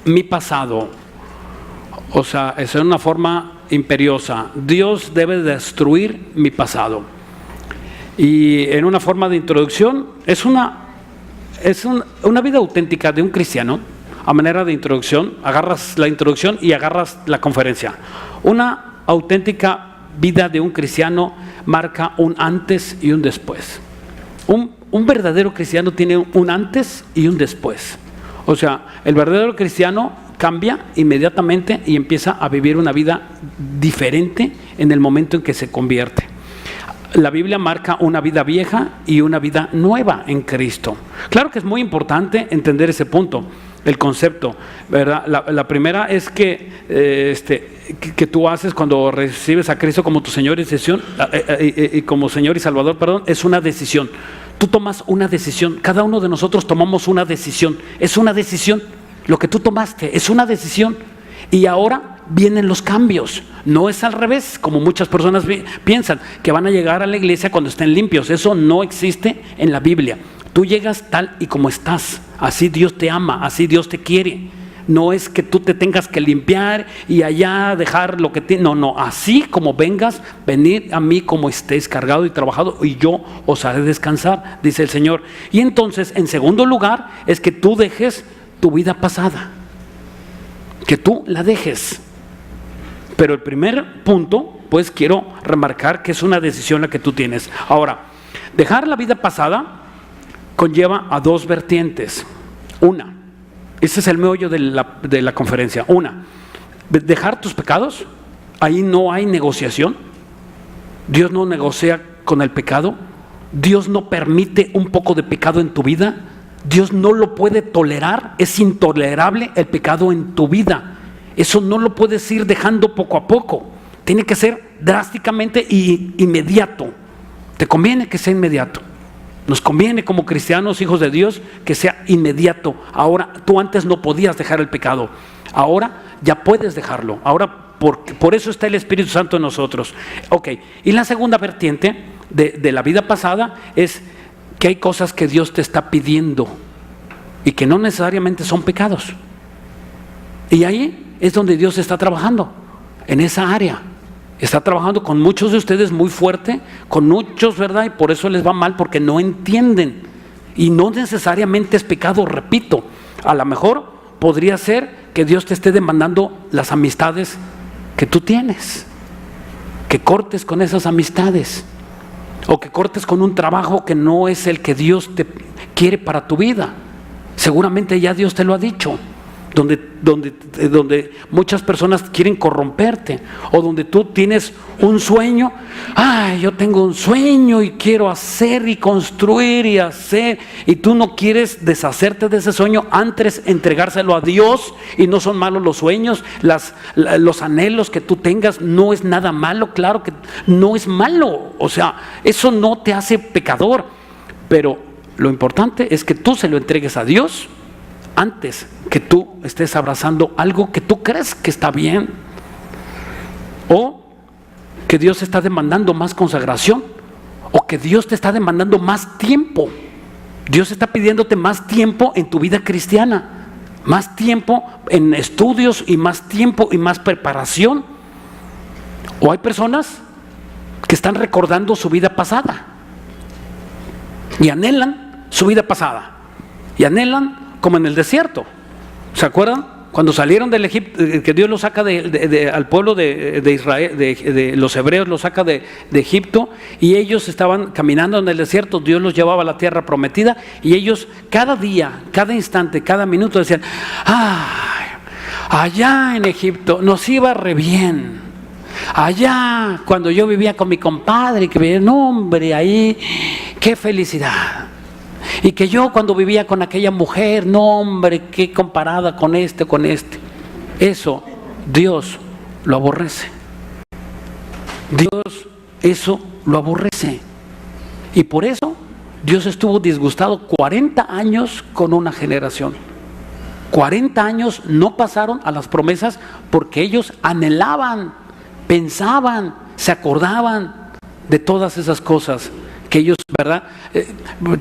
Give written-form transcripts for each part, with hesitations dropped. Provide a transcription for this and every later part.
mi pasado. O sea, es en una forma imperiosa. Dios debe destruir mi pasado. Y en una forma de introducción, es una vida auténtica de un cristiano. A manera de introducción, agarras la introducción y agarras la conferencia. Una auténtica vida de un cristiano marca un antes y un después. Un verdadero cristiano tiene un antes y un después. O sea, el verdadero cristiano cambia inmediatamente y empieza a vivir una vida diferente en el momento en que se convierte. La Biblia marca una vida vieja y una vida nueva en Cristo. Claro que es muy importante entender ese punto, el concepto, ¿verdad? La primera es que tú haces cuando recibes a Cristo como tu Señor y como Señor y Salvador, es una decisión. Tú tomas una decisión, cada uno de nosotros tomamos una decisión, es una decisión. Lo que tú tomaste es una decisión y ahora vienen los cambios. No es al revés, como muchas personas piensan, que van a llegar a la iglesia cuando estén limpios. Eso no existe en la Biblia. Tú llegas tal y como estás. Así Dios te ama, así Dios te quiere. No es que tú te tengas que limpiar y allá dejar lo que tienes. No, así como vengas, venid a mí como estéis cargado y trabajado y yo os haré descansar, dice el Señor. Y entonces, en segundo lugar, es que tú dejes tu vida pasada, que tú la dejes. Pero el primer punto, pues quiero remarcar que es una decisión la que tú tienes. Ahora, dejar la vida pasada conlleva a dos vertientes. Una, ese es el meollo de la conferencia. Una, dejar tus pecados. Ahí no hay negociación. Dios no negocia con el pecado. Dios no permite un poco de pecado en tu vida. Dios no lo puede tolerar, es intolerable el pecado en tu vida. Eso no lo puedes ir dejando poco a poco. Tiene que ser drásticamente y inmediato. Te conviene que sea inmediato. Nos conviene como cristianos, hijos de Dios, que sea inmediato. Ahora, tú antes no podías dejar el pecado. Ahora ya puedes dejarlo. Ahora, por eso está el Espíritu Santo en nosotros. Ok, y la segunda vertiente de la vida pasada es que hay cosas que Dios te está pidiendo y que no necesariamente son pecados. Y ahí es donde Dios está trabajando, en esa área. Está trabajando con muchos de ustedes muy fuerte, con muchos, ¿verdad? Y por eso les va mal, porque no entienden. Y no necesariamente es pecado, repito. A lo mejor podría ser que Dios te esté demandando las amistades que tú tienes, que cortes con esas amistades. O que cortes con un trabajo que no es el que Dios te quiere para tu vida. Seguramente ya Dios te lo ha dicho. Donde muchas personas quieren corromperte. O donde tú tienes un sueño. Yo tengo un sueño y quiero hacer y construir y hacer. Y tú no quieres deshacerte de ese sueño, antes entregárselo a Dios. Y no son malos los sueños, los anhelos que tú tengas. No es nada malo, claro que no es malo. O sea, eso no te hace pecador. Pero lo importante es que tú se lo entregues a Dios antes que tú estés abrazando algo que tú crees que está bien, o que Dios está demandando más consagración, o que Dios te está demandando más tiempo. Dios está pidiéndote más tiempo en tu vida cristiana, más tiempo en estudios y más tiempo y más preparación. O hay personas que están recordando su vida pasada y anhelan su vida pasada y anhelan como en el desierto. ¿Se acuerdan? Cuando salieron del Egipto, que Dios los saca al pueblo de Israel, de los hebreos los saca de Egipto, y ellos estaban caminando en el desierto. Dios los llevaba a la tierra prometida, y ellos cada día, cada instante, cada minuto decían: allá en Egipto nos iba re bien. Allá cuando yo vivía con mi compadre, que vivía, no hombre, ahí qué felicidad. Y que yo cuando vivía con aquella mujer, no hombre, qué comparada con este. Eso Dios lo aborrece. Dios eso lo aborrece. Y por eso Dios estuvo disgustado 40 años con una generación. 40 años no pasaron a las promesas porque ellos anhelaban, pensaban, se acordaban de todas esas cosas que ellos, ¿verdad?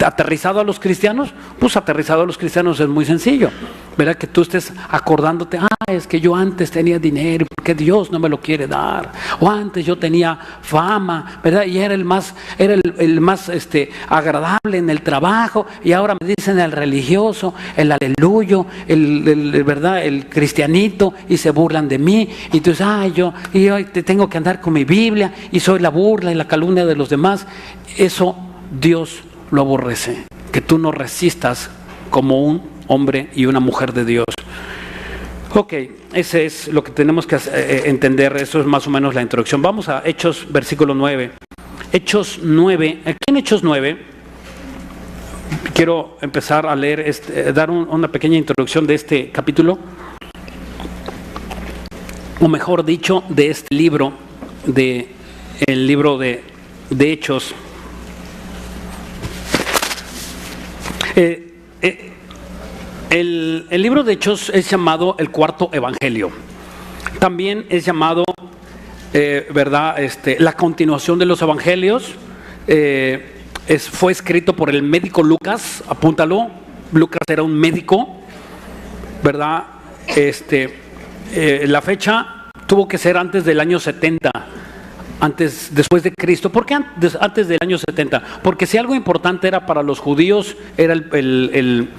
Aterrizado a los cristianos, pues aterrizado a los cristianos es muy sencillo. ¿verdad? Que tú estés acordándote, es que yo antes tenía dinero, porque Dios no me lo quiere dar, o antes yo tenía fama, ¿verdad? Y era el más agradable en el trabajo, y ahora me dicen el religioso, el aleluyo, ¿verdad? El cristianito, y se burlan de mí, y tú dices, yo te tengo que andar con mi Biblia, y soy la burla y la calumnia de los demás. Eso Dios lo aborrece, que tú no resistas como un hombre y una mujer de Dios. Ok, ese es lo que tenemos que entender. Eso es más o menos la introducción. Vamos a Hechos, versículo 9. Hechos 9, aquí en Hechos 9, quiero empezar a leer, dar una pequeña introducción de este capítulo, o mejor dicho, de este libro, el libro de Hechos. El libro de Hechos es llamado el cuarto evangelio. También es llamado, ¿verdad? La continuación de los evangelios. Fue escrito por el médico Lucas, apúntalo. Lucas era un médico, ¿verdad? La fecha tuvo que ser antes del año 70. Después de Cristo. ¿Por qué antes del año 70? Porque si algo importante era para los judíos, era el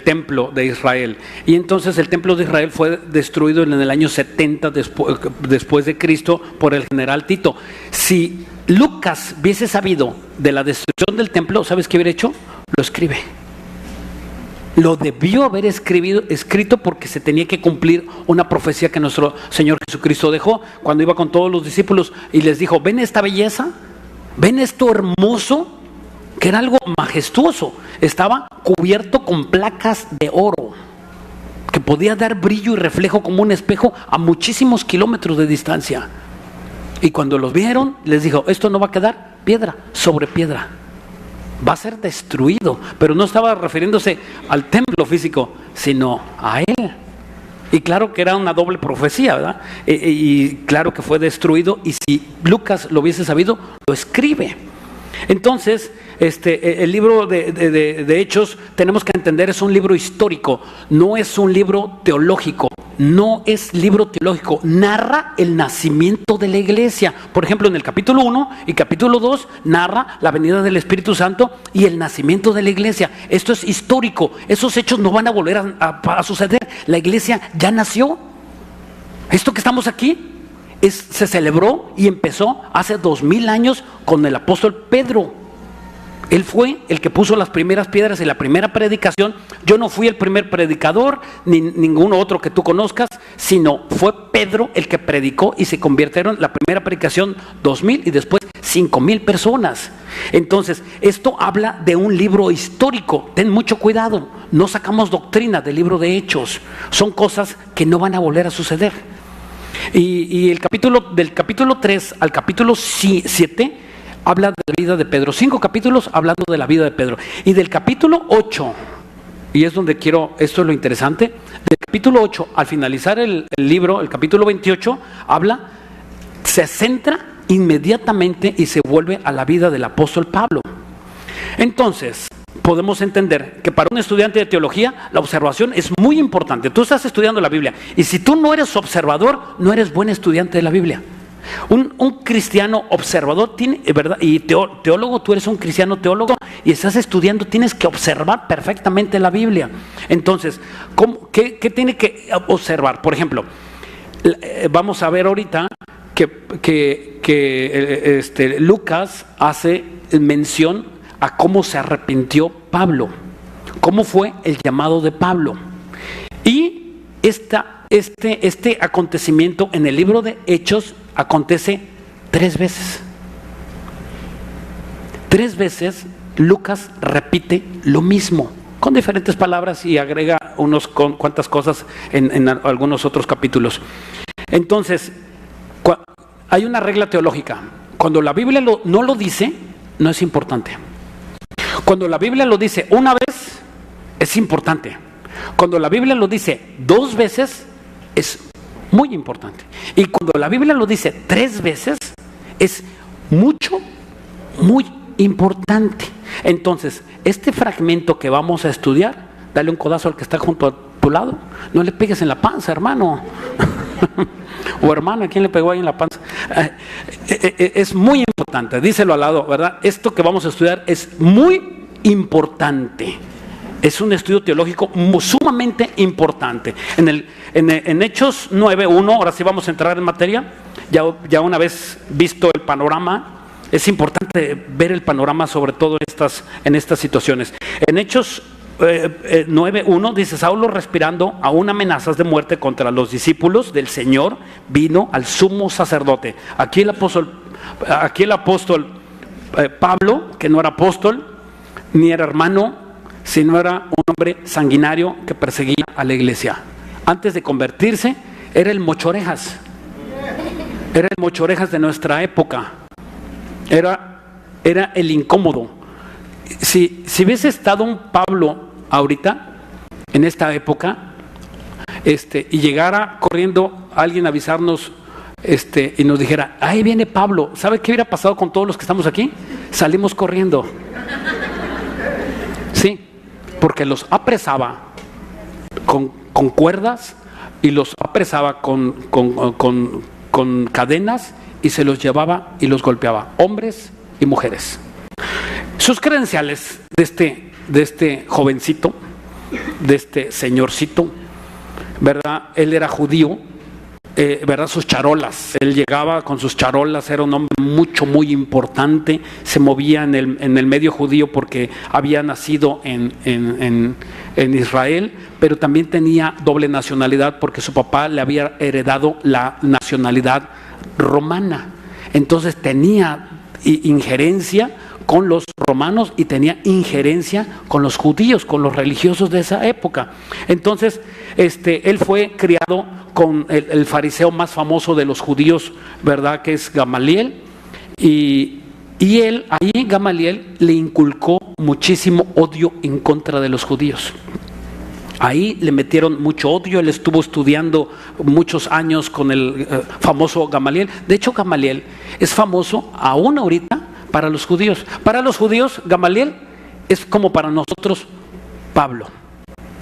templo de Israel. Y entonces el templo de Israel fue destruido en el año 70 después de Cristo por el general Tito. Si Lucas hubiese sabido de la destrucción del templo, ¿sabes qué hubiera hecho? Lo escribe. Lo debió haber escrito porque se tenía que cumplir una profecía que nuestro Señor Jesucristo dejó cuando iba con todos los discípulos y les dijo, ¿ven esta belleza? ¿Ven esto hermoso? Que era algo majestuoso. Estaba cubierto con placas de oro que podía dar brillo y reflejo como un espejo a muchísimos kilómetros de distancia. Y cuando los vieron, les dijo, esto no va a quedar piedra sobre piedra. Va a ser destruido, pero no estaba refiriéndose al templo físico, sino a él. Y claro que era una doble profecía, ¿verdad? Y claro que fue destruido, y si Lucas lo hubiese sabido, lo escribe. Entonces, el libro de Hechos, tenemos que entender, es un libro histórico, no es un libro teológico. No es libro teológico, narra el nacimiento de la iglesia. Por ejemplo, en el capítulo 1 y capítulo 2 narra la venida del Espíritu Santo y el nacimiento de la iglesia. Esto es histórico, esos hechos no van a volver a suceder. La iglesia ya nació. Esto que estamos aquí se celebró y empezó hace 2000 años con el apóstol Pedro. Él fue el que puso las primeras piedras en la primera predicación. Yo no fui el primer predicador, ni ninguno otro que tú conozcas, sino fue Pedro el que predicó y se convirtieron la primera predicación 2000 y después 5000 personas. Entonces, esto habla de un libro histórico. Ten mucho cuidado, no sacamos doctrina del libro de Hechos. Son cosas que no van a volver a suceder. Y del capítulo 3 al capítulo 7 habla de la vida de Pedro. 5 capítulos hablando de la vida de Pedro. Y del capítulo 8, y es donde esto es lo interesante, del capítulo 8, al finalizar el libro, el capítulo 28, se centra inmediatamente y se vuelve a la vida del apóstol Pablo. Entonces, podemos entender que para un estudiante de teología, la observación es muy importante. Tú estás estudiando la Biblia, y si tú no eres observador, no eres buen estudiante de la Biblia. Un cristiano observador tiene, ¿verdad? Y teólogo, tú eres un cristiano teólogo y estás estudiando, tienes que observar perfectamente la Biblia. Entonces, ¿qué tiene que observar? Por ejemplo, vamos a ver ahorita que Lucas hace mención a cómo se arrepintió Pablo, cómo fue el llamado de Pablo. Y este acontecimiento en el libro de Hechos acontece 3 veces. 3 veces Lucas repite lo mismo, con diferentes palabras, y agrega cuantas cosas en algunos otros capítulos. Entonces, hay una regla teológica. Cuando la Biblia no lo dice, no es importante. Cuando la Biblia lo dice una vez, es importante. Cuando la Biblia lo dice 2 veces, es muy importante. Y cuando la Biblia lo dice 3 veces, es muy importante. Entonces, este fragmento que vamos a estudiar, dale un codazo al que está junto a tu lado. No le pegues en la panza, hermano. O hermana, ¿quién le pegó ahí en la panza? Es muy importante, díselo al lado, ¿verdad? Esto que vamos a estudiar es muy importante. Es un estudio teológico sumamente importante. En Hechos 9:1, ahora sí vamos a entrar en materia. Ya una vez visto el panorama, es importante ver el panorama sobre todo en estas situaciones. En Hechos 9:1 dice: Saulo, respirando aún amenazas de muerte contra los discípulos del Señor, vino al sumo sacerdote. Aquí el apóstol Pablo, que no era apóstol ni era hermano, sino era un hombre sanguinario que perseguía a la iglesia. Antes de convertirse, era el mochorejas. Era el mochorejas de nuestra época. Era el incómodo. Si hubiese estado un Pablo ahorita, en esta época, y llegara corriendo alguien a avisarnos, y nos dijera: ahí viene Pablo, ¿sabe qué hubiera pasado con todos los que estamos aquí? Salimos corriendo. Sí, porque los apresaba con cuerdas y los apresaba con cadenas y se los llevaba y los golpeaba, hombres y mujeres. Sus credenciales de este jovencito, de este señorcito, ¿verdad? Él era judío, ¿verdad? Sus charolas, él llegaba con sus charolas, era un hombre muy importante, se movía en el medio judío porque había nacido en Israel, pero también tenía doble nacionalidad porque su papá le había heredado la nacionalidad romana. Entonces tenía injerencia con los romanos y tenía injerencia con los judíos, con los religiosos de esa época. Entonces, él fue criado con el fariseo más famoso de los judíos, ¿verdad? Que es Gamaliel. Y Gamaliel le inculcó muchísimo odio en contra de los judíos. Ahí le metieron mucho odio. Él estuvo estudiando muchos años con el famoso Gamaliel. De hecho, Gamaliel es famoso aún ahorita para los judíos. Para los judíos, Gamaliel es como para nosotros Pablo.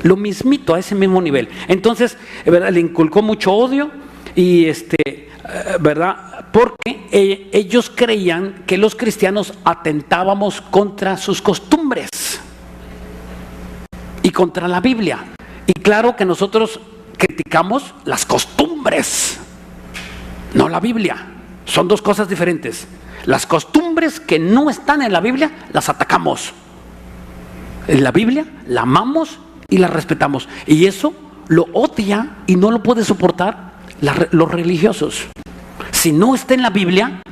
Lo mismito, a ese mismo nivel. Entonces, ¿verdad? Le inculcó mucho odio y ¿verdad? Porque ellos creían que los cristianos atentábamos contra sus costumbres y contra la Biblia. Y claro que nosotros criticamos las costumbres, no la Biblia. Son dos cosas diferentes. Las costumbres que no están en la Biblia las atacamos. En la Biblia la amamos y la respetamos. Y eso lo odia y no lo puede soportar los religiosos. Si no está en la Biblia,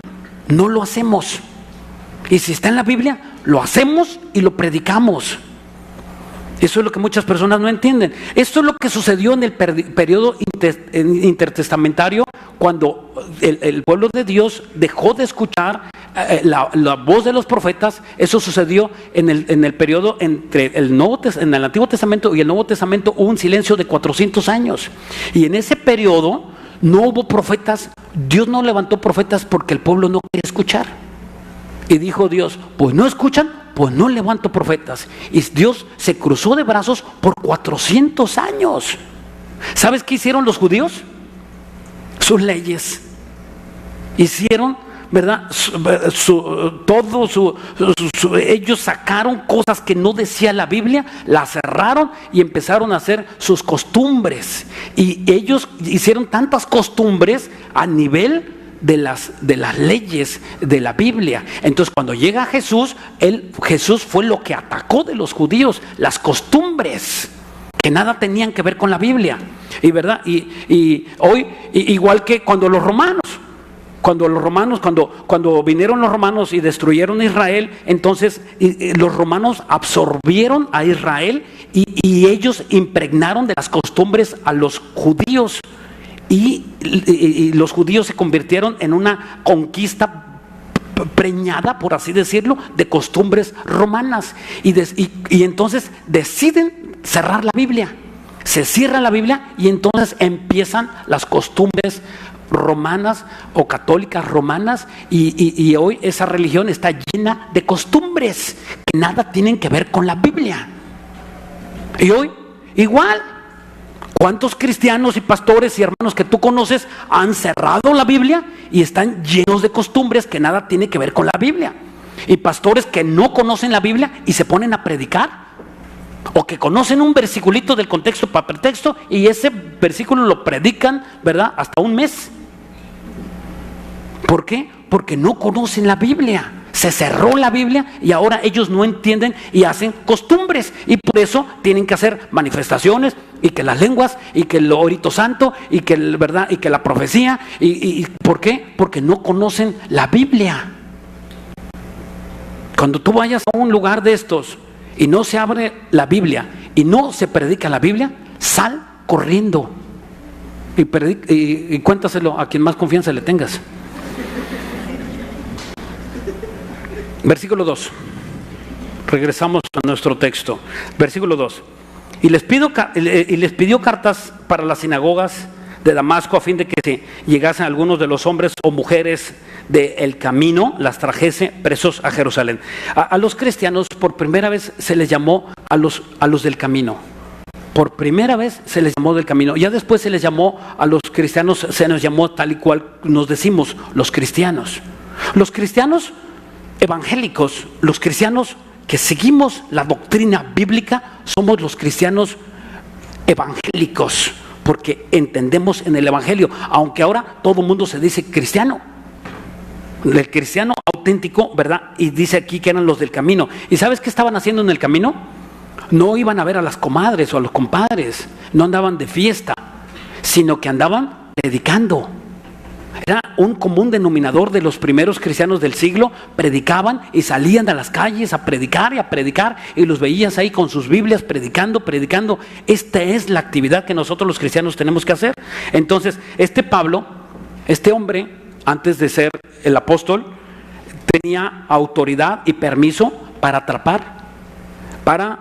no lo hacemos. Y si está en la Biblia, lo hacemos y lo predicamos. Eso es lo que muchas personas no entienden. Esto es lo que sucedió en el periodo intertestamentario, cuando el pueblo de Dios dejó de escuchar la voz de los profetas. Eso sucedió en el periodo entre en el Antiguo Testamento y el Nuevo Testamento. Hubo un silencio de 400 años. Y en ese periodo no hubo profetas. Dios no levantó profetas porque el pueblo no quería escuchar. Y dijo Dios: pues no escuchan, pues no levanto profetas. Y Dios se cruzó de brazos por 400 años. ¿Sabes qué hicieron los judíos? Sus leyes. Hicieron, ¿verdad? Ellos sacaron cosas que no decía la Biblia, las cerraron y empezaron a hacer sus costumbres. Y ellos hicieron tantas costumbres a nivel de las leyes de la Biblia. Entonces, cuando llega Jesús, Jesús fue lo que atacó de los judíos, las costumbres que nada tenían que ver con la Biblia. Y verdad, y hoy, igual que cuando vinieron los romanos y destruyeron Israel, entonces los romanos absorbieron a Israel y ellos impregnaron de las costumbres a los judíos. Y los judíos se convirtieron en una conquista preñada, por así decirlo, de costumbres romanas. Y entonces deciden cerrar la Biblia. Se cierra la Biblia y entonces empiezan las costumbres romanas o católicas romanas. Y hoy esa religión está llena de costumbres que nada tienen que ver con la Biblia. Y hoy, igual, ¿cuántos cristianos y pastores y hermanos que tú conoces han cerrado la Biblia y están llenos de costumbres que nada tiene que ver con la Biblia? Y pastores que no conocen la Biblia y se ponen a predicar, o que conocen un versiculito del contexto para pretexto y ese versículo lo predican, ¿verdad?, hasta un mes. ¿Por qué? Porque no conocen la Biblia. Se cerró la Biblia y ahora ellos no entienden y hacen costumbres, y por eso tienen que hacer manifestaciones, y que las lenguas, y que el orito santo, y que ¿verdad?, y que la profecía, y ¿por qué? Porque no conocen la Biblia. Cuando tú vayas a un lugar de estos y no se abre la Biblia y no se predica la Biblia, sal corriendo y cuéntaselo a quien más confianza le tengas. Versículo 2. Regresamos a nuestro texto. Versículo 2. Y les pidió cartas para las sinagogas de Damasco, a fin de que si llegasen algunos de los hombres o mujeres del camino, las trajese presos a Jerusalén. A los cristianos por primera vez se les llamó a los del camino. Por primera vez se les llamó del camino. Ya después se les llamó a los cristianos, se nos llamó tal y cual nos decimos, los cristianos. Los cristianos evangélicos, los cristianos que seguimos la doctrina bíblica, somos los cristianos evangélicos, porque entendemos en el evangelio, aunque ahora todo el mundo se dice cristiano. El cristiano auténtico, ¿verdad? Y dice aquí que eran los del camino. ¿Y sabes qué estaban haciendo en el camino? No iban a ver a las comadres o a los compadres, no andaban de fiesta, sino que andaban predicando. Era un común denominador de los primeros cristianos del siglo. Predicaban y salían a las calles a predicar, y los veías ahí con sus Biblias predicando. Esta es la actividad que nosotros los cristianos tenemos que hacer. Entonces, Pablo, este hombre, antes de ser el apóstol, tenía autoridad y permiso para atrapar, para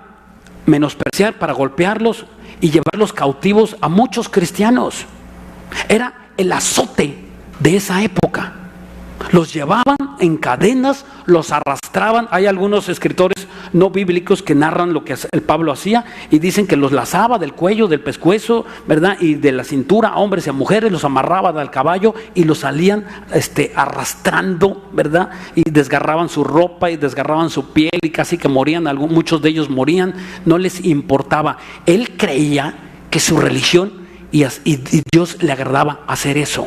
menospreciar, para golpearlos y llevarlos cautivos a muchos cristianos. Era el azote de esa época. Los llevaban en cadenas, los arrastraban. Hay algunos escritores no bíblicos que narran lo que el Pablo hacía y dicen que los lazaba del cuello, del pescuezo, ¿verdad?, y de la cintura a hombres y a mujeres, los amarraba al caballo y los salían arrastrando, ¿verdad?, y desgarraban su ropa y desgarraban su piel y casi que morían. Muchos de ellos morían, no les importaba. Él creía que su religión y Dios le agradaba hacer eso.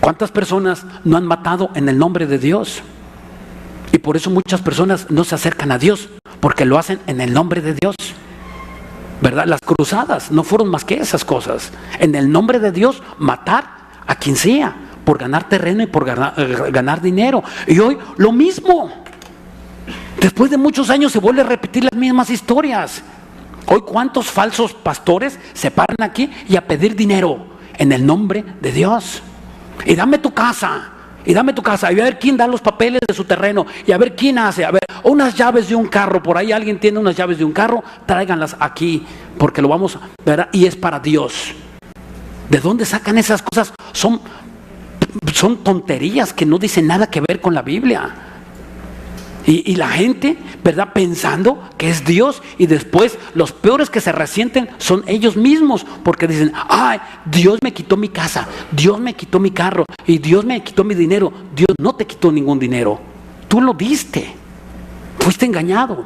¿Cuántas personas no han matado en el nombre de Dios? Y por eso muchas personas no se acercan a Dios, porque lo hacen en el nombre de Dios, ¿verdad? Las cruzadas no fueron más que esas cosas. En el nombre de Dios, matar a quien sea, por ganar terreno y por ganar dinero. Y hoy lo mismo. Después de muchos años se vuelve a repetir las mismas historias. Hoy cuántos falsos pastores se paran aquí y a pedir dinero en el nombre de Dios. Y dame tu casa, y a ver quién da los papeles de su terreno, y a ver quién hace, a ver, unas llaves de un carro, por ahí alguien tiene unas llaves de un carro, tráiganlas aquí, porque lo vamos a ver, y es para Dios. ¿De dónde sacan esas cosas? Son tonterías que no dicen nada que ver con la Biblia. Y la gente, ¿verdad?, pensando que es Dios, y después los peores que se resienten son ellos mismos, porque dicen, ay, Dios me quitó mi casa, Dios me quitó mi carro, y Dios me quitó mi dinero. Dios no te quitó ningún dinero, tú lo diste, fuiste engañado.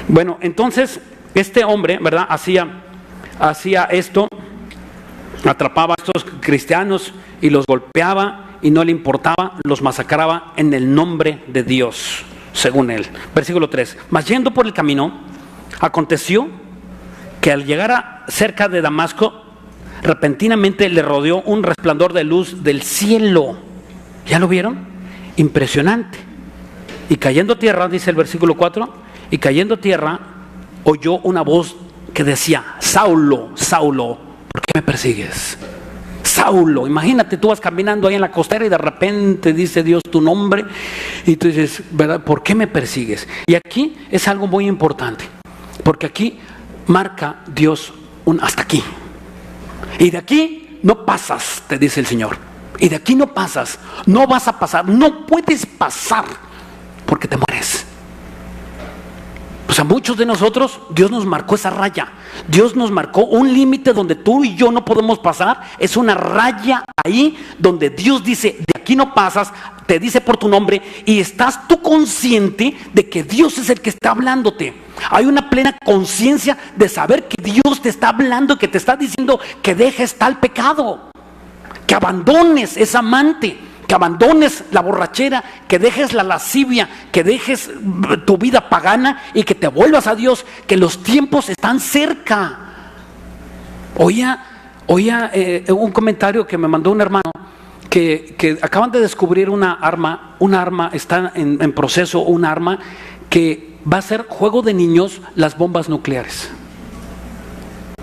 Bueno, entonces este hombre, ¿verdad?, hacía esto, atrapaba a estos cristianos y los golpeaba, y no le importaba, los masacraba en el nombre de Dios, según él. Versículo 3. Mas yendo por el camino, aconteció que al llegar cerca de Damasco, repentinamente le rodeó un resplandor de luz del cielo. ¿Ya lo vieron? Impresionante. Y cayendo tierra, dice el versículo 4, y cayendo tierra, oyó una voz que decía, Saulo, Saulo, ¿por qué me persigues? Saulo, imagínate, tú vas caminando ahí en la costera y de repente dice Dios tu nombre y tú dices, ¿verdad?, ¿por qué me persigues? Y aquí es algo muy importante, porque aquí marca Dios un hasta aquí. Y de aquí no pasas, te dice el Señor. Y de aquí no pasas, no vas a pasar, no puedes pasar porque te mueres. O sea, muchos de nosotros, Dios nos marcó esa raya. Dios nos marcó un límite donde tú y yo no podemos pasar. Es una raya ahí donde Dios dice, de aquí no pasas, te dice por tu nombre, y estás tú consciente de que Dios es el que está hablándote. Hay una plena conciencia de saber que Dios te está hablando, que te está diciendo que dejes tal pecado, que abandones esa amante, que abandones la borrachera, que dejes la lascivia, que dejes tu vida pagana y que te vuelvas a Dios, que los tiempos están cerca. Oía un comentario que me mandó un hermano que acaban de descubrir una arma está en proceso, un arma que va a ser juego de niños, las bombas nucleares.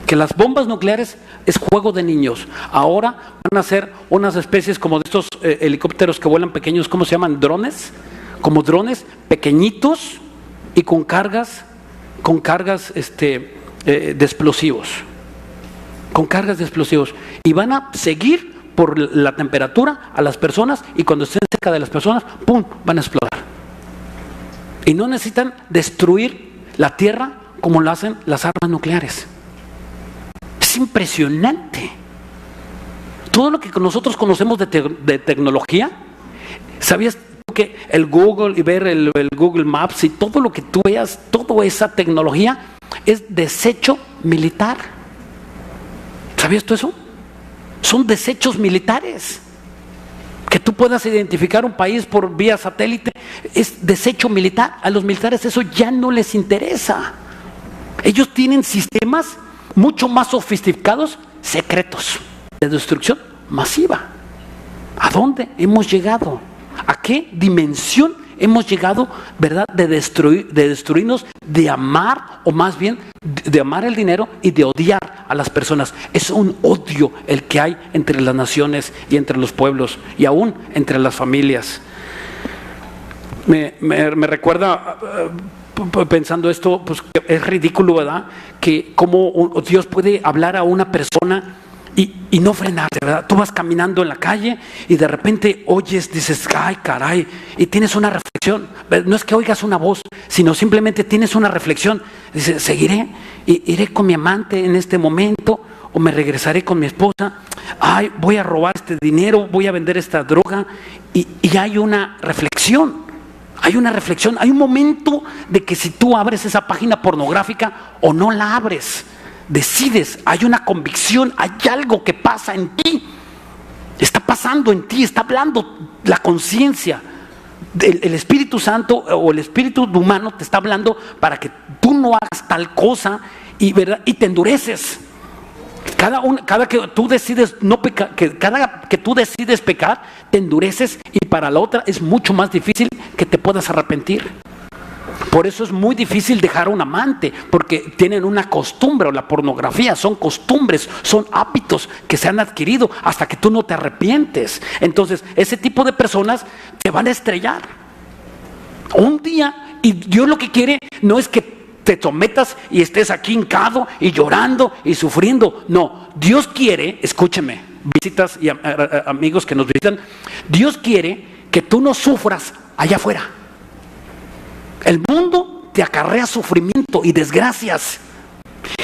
Que las bombas nucleares es juego de niños. Ahora van a ser unas especies como de estos helicópteros que vuelan pequeños, ¿cómo se llaman? Drones, como drones pequeñitos y con cargas de explosivos. Con cargas de explosivos. Y van a seguir por la temperatura a las personas, y cuando estén cerca de las personas, ¡pum!, van a explotar. Y no necesitan destruir la tierra como lo hacen las armas nucleares. Es impresionante. Todo lo que nosotros conocemos de tecnología, ¿sabías tú que el Google y ver el Google Maps y todo lo que tú veas, toda esa tecnología es desecho militar? ¿Sabías tú eso? Son desechos militares. Que tú puedas identificar un país por vía satélite es desecho militar. A los militares eso ya no les interesa. Ellos tienen sistemas mucho más sofisticados, secretos, de destrucción masiva. ¿A dónde hemos llegado? ¿A qué dimensión hemos llegado, verdad, de destruirnos, de amar, o más bien de amar el dinero y de odiar a las personas? Es un odio el que hay entre las naciones y entre los pueblos y aún entre las familias. Me recuerda, pensando esto, pues es ridículo, ¿verdad? Que cómo Dios puede hablar a una persona y no frenarte, ¿verdad? Tú vas caminando en la calle y de repente oyes, dices, ay, caray, y tienes una reflexión. No es que oigas una voz, sino simplemente tienes una reflexión. Dices, seguiré, iré con mi amante en este momento, o me regresaré con mi esposa. Ay, voy a robar este dinero, voy a vender esta droga, y hay una reflexión. Hay una reflexión, hay un momento de que si tú abres esa página pornográfica o no la abres, decides, hay una convicción, hay algo que pasa en ti, está pasando en ti, está hablando la conciencia, el Espíritu Santo o el Espíritu humano te está hablando para que tú no hagas tal cosa, y te endureces. Cada que tú decides no pecar, cada que tú decides pecar, te endureces, y para la otra es mucho más difícil que te puedas arrepentir. Por eso es muy difícil dejar a un amante, porque tienen una costumbre, o la pornografía son costumbres, son hábitos que se han adquirido hasta que tú no te arrepientes. Entonces, ese tipo de personas te van a estrellar un día, y Dios lo que quiere no es que te sometas y estés aquí hincado y llorando y sufriendo. No, Dios quiere, escúcheme, visitas y amigos que nos visitan, Dios quiere que tú no sufras allá afuera. El mundo te acarrea sufrimiento y desgracias.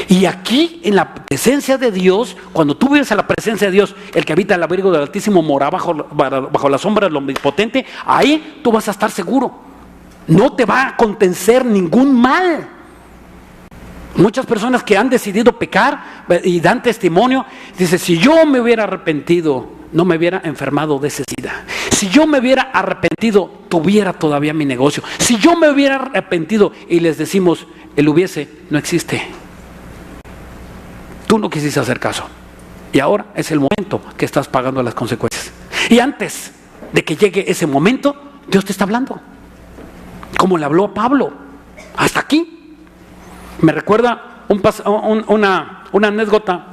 Y aquí, en la presencia de Dios, cuando tú vives en la presencia de Dios, el que habita el abrigo del Altísimo mora bajo la sombra del Omnipotente, ahí tú vas a estar seguro. No te va a acontecer ningún mal. Muchas personas que han decidido pecar y dan testimonio, dicen, si yo me hubiera arrepentido, no me hubiera enfermado de ese SIDA. Si yo me hubiera arrepentido, tuviera todavía mi negocio. Si yo me hubiera arrepentido, y les decimos, el hubiese no existe. Tú no quisiste hacer caso. Y ahora es el momento que estás pagando las consecuencias. Y antes de que llegue ese momento, Dios te está hablando. Como le habló a Pablo. Hasta aquí. Me recuerda una anécdota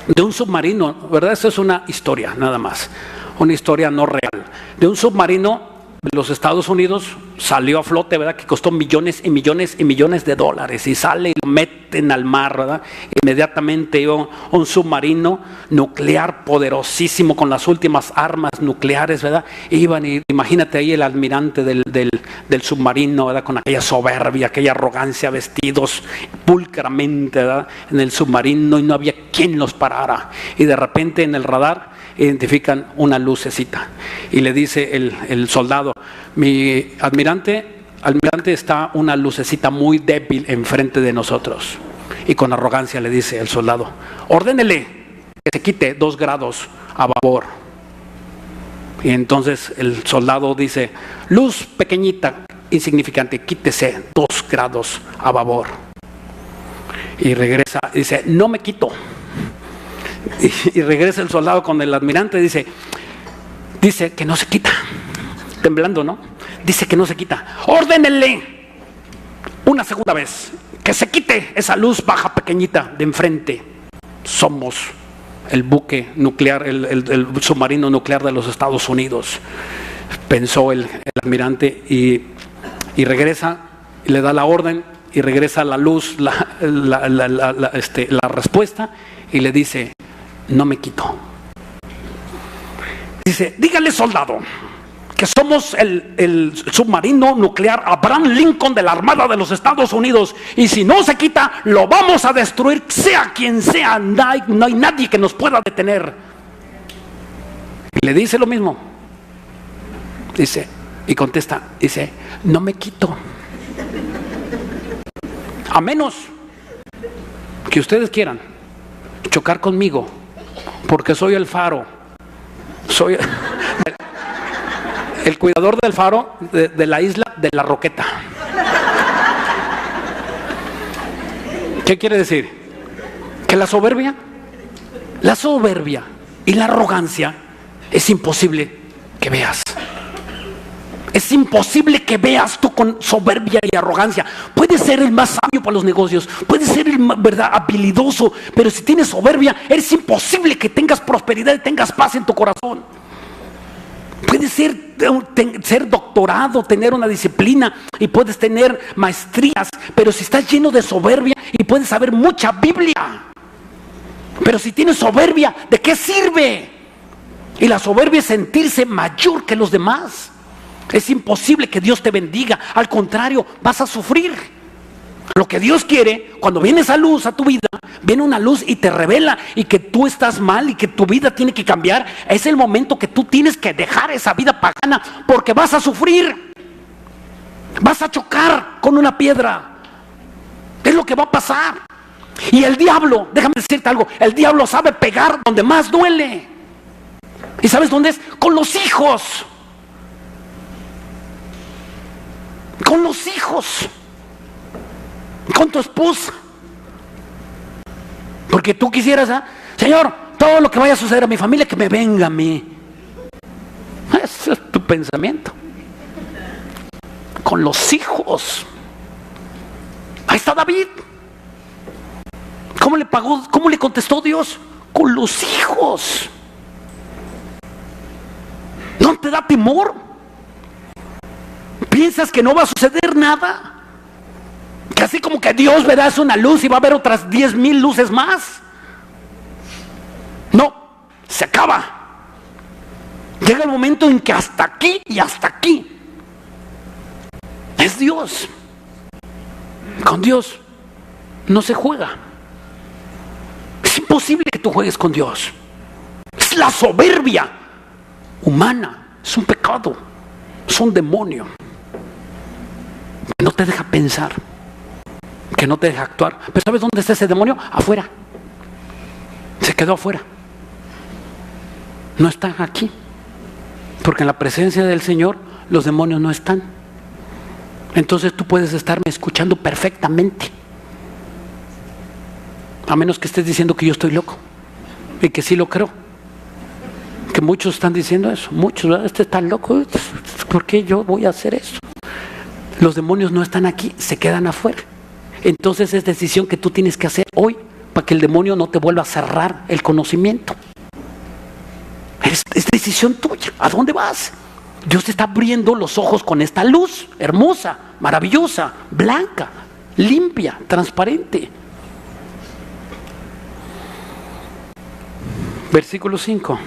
de un submarino, ¿verdad? Esa es una historia, nada más. Una historia no real. De un submarino los Estados Unidos salió a flote, ¿verdad? Que costó millones y millones y millones de dólares, y sale y lo meten al mar, ¿verdad? Inmediatamente un submarino nuclear poderosísimo con las últimas armas nucleares, ¿verdad? Iban, y imagínate ahí el almirante del submarino, ¿verdad? Con aquella soberbia, aquella arrogancia, vestidos pulcramente, ¿verdad? En el submarino, y no había quien los parara, y de repente en el radar identifican una lucecita y le dice el soldado: mi almirante, está una lucecita muy débil enfrente de nosotros. Y con arrogancia le dice el soldado: ordénele que se quite 2 grados a babor. Y entonces el soldado dice: luz pequeñita, insignificante, quítese 2 grados a babor. Y regresa y dice: no me quito. Y regresa el soldado con el almirante y dice que no se quita, temblando, ¿no? Dice que no se quita. Ordénenle una segunda vez que se quite esa luz baja pequeñita de enfrente. Somos el buque nuclear, el submarino nuclear de los Estados Unidos, pensó el almirante, y regresa y le da la orden, y regresa la luz, la respuesta, y le dice: no me quito. Dice: dígale, soldado, que somos el submarino nuclear Abraham Lincoln de la Armada de los Estados Unidos, y si no se quita, lo vamos a destruir, sea quien sea. No hay nadie que nos pueda detener. Y le dice lo mismo. Dice, y contesta, dice: no me quito, a menos que ustedes quieran chocar conmigo, porque soy el faro, soy el cuidador del faro de la isla de La Roqueta. ¿Qué quiere decir? Que la soberbia y la arrogancia es imposible que veas. Es imposible que veas tú con soberbia y arrogancia. Puedes ser el más sabio para los negocios, puedes ser el más, ¿verdad?, habilidoso, pero si tienes soberbia, es imposible que tengas prosperidad y tengas paz en tu corazón. Puedes ser doctorado, tener una disciplina, y puedes tener maestrías, pero si estás lleno de soberbia, y puedes saber mucha Biblia, pero si tienes soberbia, ¿de qué sirve? Y la soberbia es sentirse mayor que los demás. Es imposible que Dios te bendiga, al contrario, vas a sufrir. Lo que Dios quiere, cuando viene esa luz a tu vida, viene una luz y te revela y que tú estás mal y que tu vida tiene que cambiar, es el momento que tú tienes que dejar esa vida pagana, porque vas a sufrir, vas a chocar con una piedra, es lo que va a pasar. Y el diablo, déjame decirte algo, el diablo sabe pegar donde más duele. ¿Y sabes dónde es? Con los hijos. Con los hijos, con tu esposa, porque tú quisieras, Señor, todo lo que vaya a suceder a mi familia, que me venga a mí. Ese es tu pensamiento. Con los hijos. Ahí está David. ¿Cómo le pagó? ¿Cómo le contestó Dios? Con los hijos. ¿No te da temor? ¿Piensas que no va a suceder nada? Que así como que Dios, verá, es una luz y va a haber otras 10,000 luces más. No, se acaba. Llega el momento en que hasta aquí y hasta aquí es Dios. Con Dios no se juega. Es imposible que tú juegues con Dios. Es la soberbia humana, es un pecado, es un demonio que no te deja pensar, que no te deja actuar. Pero ¿sabes dónde está ese demonio? Afuera. Se quedó afuera. No está aquí. Porque en la presencia del Señor los demonios no están. Entonces tú puedes estarme escuchando perfectamente, a menos que estés diciendo que yo estoy loco, y que sí lo creo. Que muchos están diciendo eso. Muchos, ¿verdad? Este está loco. ¿Por qué yo voy a hacer eso? Los demonios no están aquí, se quedan afuera. Entonces es decisión que tú tienes que hacer hoy para que el demonio no te vuelva a cerrar el conocimiento. Es decisión tuya. ¿A dónde vas? Dios te está abriendo los ojos con esta luz hermosa, maravillosa, blanca, limpia, transparente. Versículo 5.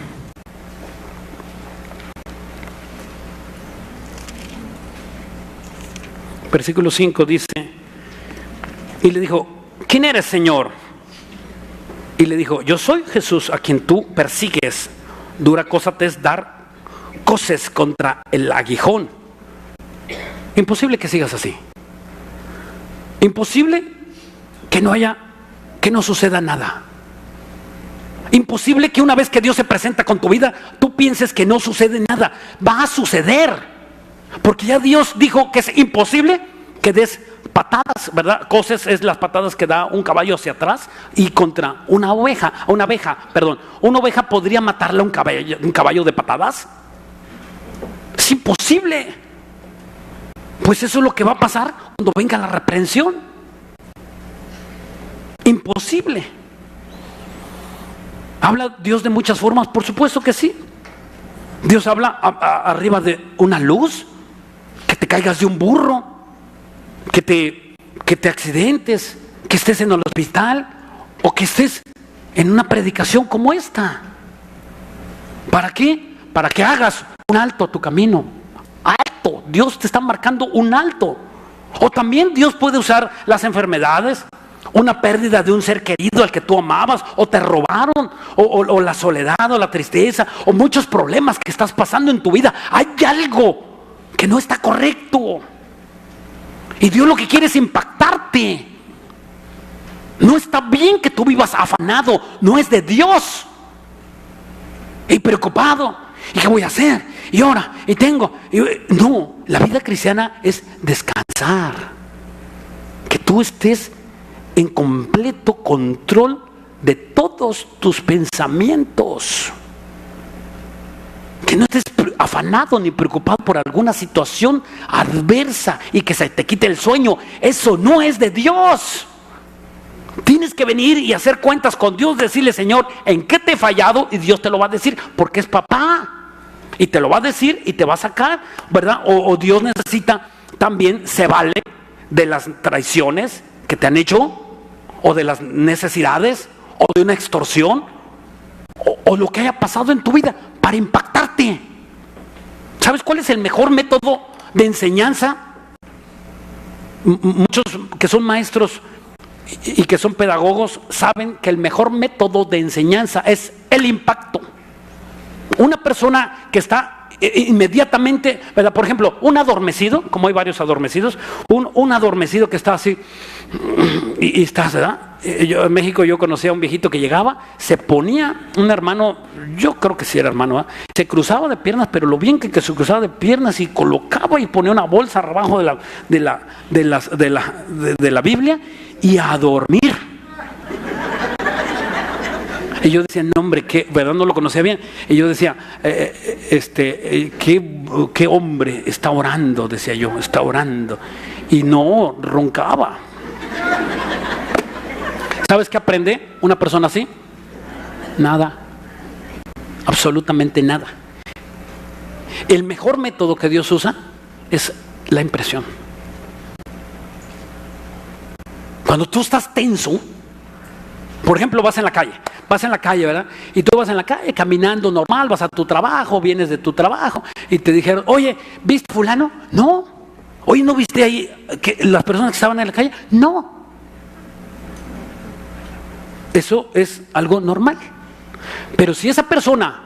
Versículo 5 dice, y le dijo, ¿quién eres, Señor? Y le dijo, yo soy Jesús a quien tú persigues. Dura cosa te es dar coces contra el aguijón. Imposible que sigas así. Imposible que no suceda nada. Imposible que una vez que Dios se presenta con tu vida, tú pienses que no sucede nada. Va a suceder. Porque ya Dios dijo que es imposible que des patadas, ¿verdad? Coces es las patadas que da un caballo hacia atrás y contra una oveja. Una oveja podría matarle a un caballo de patadas. Es imposible. Pues eso es lo que va a pasar cuando venga la reprensión. Imposible. ¿Habla Dios de muchas formas? Por supuesto que sí. Dios habla arriba de una luz, que te caigas de un burro, que te accidentes, que estés en el hospital o que estés en una predicación como esta. ¿Para qué? Para que hagas un alto a tu camino. Alto. Dios te está marcando un alto. O también Dios puede usar las enfermedades, una pérdida de un ser querido al que tú amabas, o te robaron, o la soledad, o la tristeza, o muchos problemas que estás pasando en tu vida. Hay algo que no está correcto. Y Dios lo que quiere es impactarte. No está bien que tú vivas afanado, no es de Dios. Y preocupado, ¿y qué voy a hacer? Y ahora, y tengo. No, la vida cristiana es descansar. Que tú estés en completo control de todos tus pensamientos. Que no estés afanado ni preocupado por alguna situación adversa y que se te quite el sueño. Eso no es de Dios. Tienes que venir y hacer cuentas con Dios, decirle, Señor, ¿en qué te he fallado? Y Dios te lo va a decir, porque es papá. Y te lo va a decir y te va a sacar, ¿verdad? O Dios necesita también, se vale de las traiciones que te han hecho, o de las necesidades, o de una extorsión, o lo que haya pasado en tu vida para impactarte. ¿Sabes cuál es el mejor método de enseñanza? Muchos que son maestros y que son pedagogos saben que el mejor método de enseñanza es el impacto. Una persona que está inmediatamente, ¿verdad? Por ejemplo, un adormecido, como hay varios adormecidos, un adormecido que está así y está, ¿verdad? En México yo conocía a un viejito que llegaba, se ponía un hermano, yo creo que sí era hermano, ¿eh? Se cruzaba de piernas, pero lo bien que se cruzaba de piernas y colocaba y ponía una bolsa abajo de la Biblia y a dormir. Y yo decía, no hombre, ¿qué? ¿Verdad? No lo conocía bien. Y yo decía, ¿qué hombre está orando? Decía yo, está orando. Y no, roncaba. ¿Sabes qué aprende una persona así? Nada. Absolutamente nada. El mejor método que Dios usa es la impresión. Cuando tú estás tenso, por ejemplo, vas en la calle, ¿verdad? Y tú vas en la calle caminando normal, vas a tu trabajo, vienes de tu trabajo y te dijeron, oye, ¿viste fulano? No. Oye, ¿no viste ahí que las personas que estaban en la calle? No. Eso es algo normal. Pero si esa persona,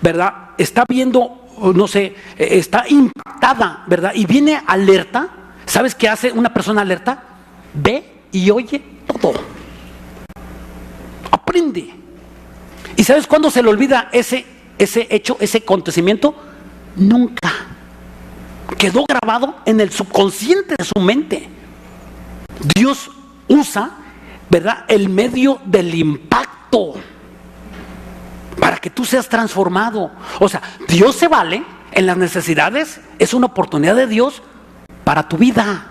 ¿verdad?, está viendo, no sé, está impactada, ¿verdad?, y viene alerta, ¿sabes qué hace una persona alerta? Ve y oye todo. Aprende. ¿Y sabes cuándo se le olvida ese hecho, ese acontecimiento? Nunca. Quedó grabado en el subconsciente de su mente. Dios usa, ¿verdad?, el medio del impacto para que tú seas transformado. O sea, Dios se vale en las necesidades, es una oportunidad de Dios para tu vida.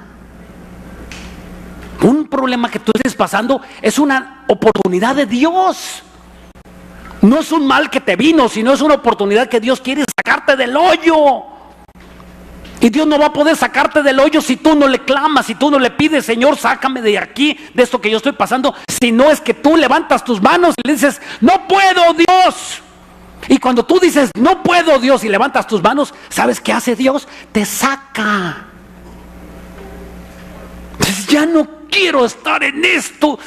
Un problema que tú estés pasando es una oportunidad de Dios. No es un mal que te vino, sino es una oportunidad que Dios quiere sacarte del hoyo. Y Dios no va a poder sacarte del hoyo si tú no le clamas, si tú no le pides, Señor, sácame de aquí, de esto que yo estoy pasando. Si no es que tú levantas tus manos y le dices, no puedo, Dios. Y cuando tú dices, no puedo, Dios, y levantas tus manos, ¿sabes qué hace Dios? Te saca. Dices, ya no quiero estar en esto,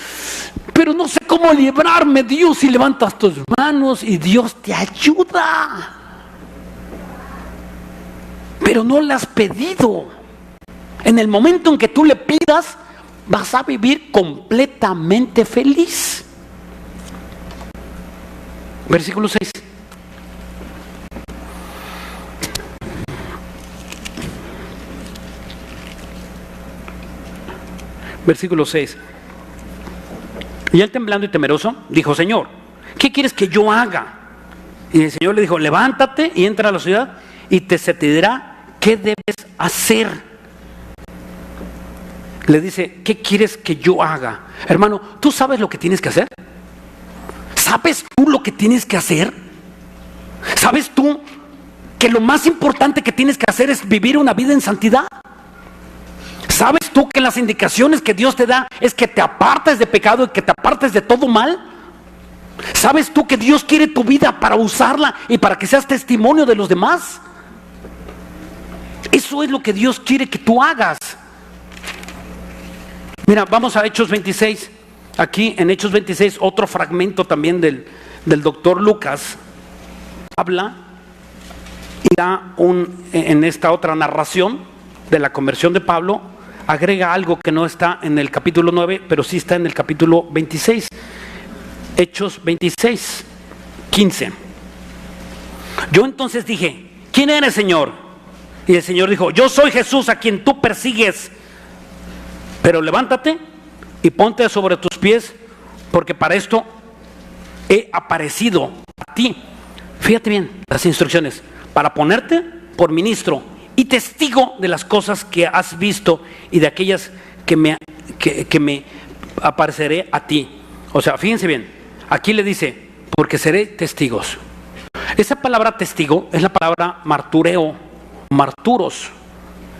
pero no sé cómo librarme, Dios. Y levantas tus manos y Dios te ayuda. Pero no le has pedido. En el momento en que tú le pidas, vas a vivir completamente feliz. Versículo 6. Versículo 6. Y él, temblando y temeroso, dijo, Señor, ¿qué quieres que yo haga? Y el Señor le dijo, levántate y entra a la ciudad y se te dirá qué debes hacer. Le dice, ¿qué quieres que yo haga? Hermano, ¿tú sabes lo que tienes que hacer? ¿Sabes tú lo que tienes que hacer? ¿Sabes tú que lo más importante que tienes que hacer es vivir una vida en santidad? ¿Sabes tú que las indicaciones que Dios te da es que te apartes de pecado y que te apartes de todo mal? ¿Sabes tú que Dios quiere tu vida para usarla y para que seas testimonio de los demás? Eso es lo que Dios quiere que tú hagas. Mira, vamos a Hechos 26. Aquí en Hechos 26, otro fragmento también del doctor Lucas. Habla y da en esta otra narración de la conversión de Pablo, agrega algo que no está en el capítulo 9, pero sí está en el capítulo 26. Hechos 26, 15. Yo entonces dije, ¿quién eres, Señor? Y el Señor dijo, yo soy Jesús a quien tú persigues. Pero levántate y ponte sobre tus pies, porque para esto he aparecido a ti. Fíjate bien las instrucciones. Para ponerte por ministro y testigo de las cosas que has visto y de aquellas que me apareceré a ti. O sea, fíjense bien, aquí le dice, porque seré testigos. Esa palabra testigo es la palabra martureo, marturos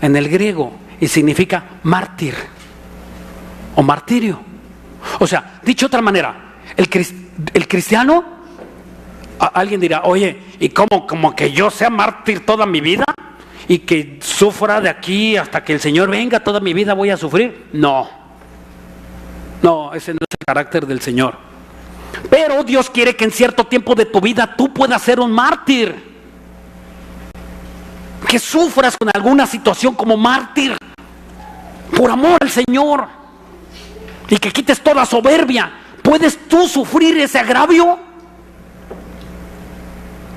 en el griego, y significa mártir o martirio. O sea, dicho de otra manera, el cristiano, alguien dirá, oye, ¿y cómo como que yo sea mártir toda mi vida? Y que sufra de aquí hasta que el Señor venga, toda mi vida voy a sufrir. No, ese no es el carácter del Señor. Pero Dios quiere que en cierto tiempo de tu vida tú puedas ser un mártir. Que sufras con alguna situación como mártir, por amor al Señor. Y que quites toda soberbia. ¿Puedes tú sufrir ese agravio?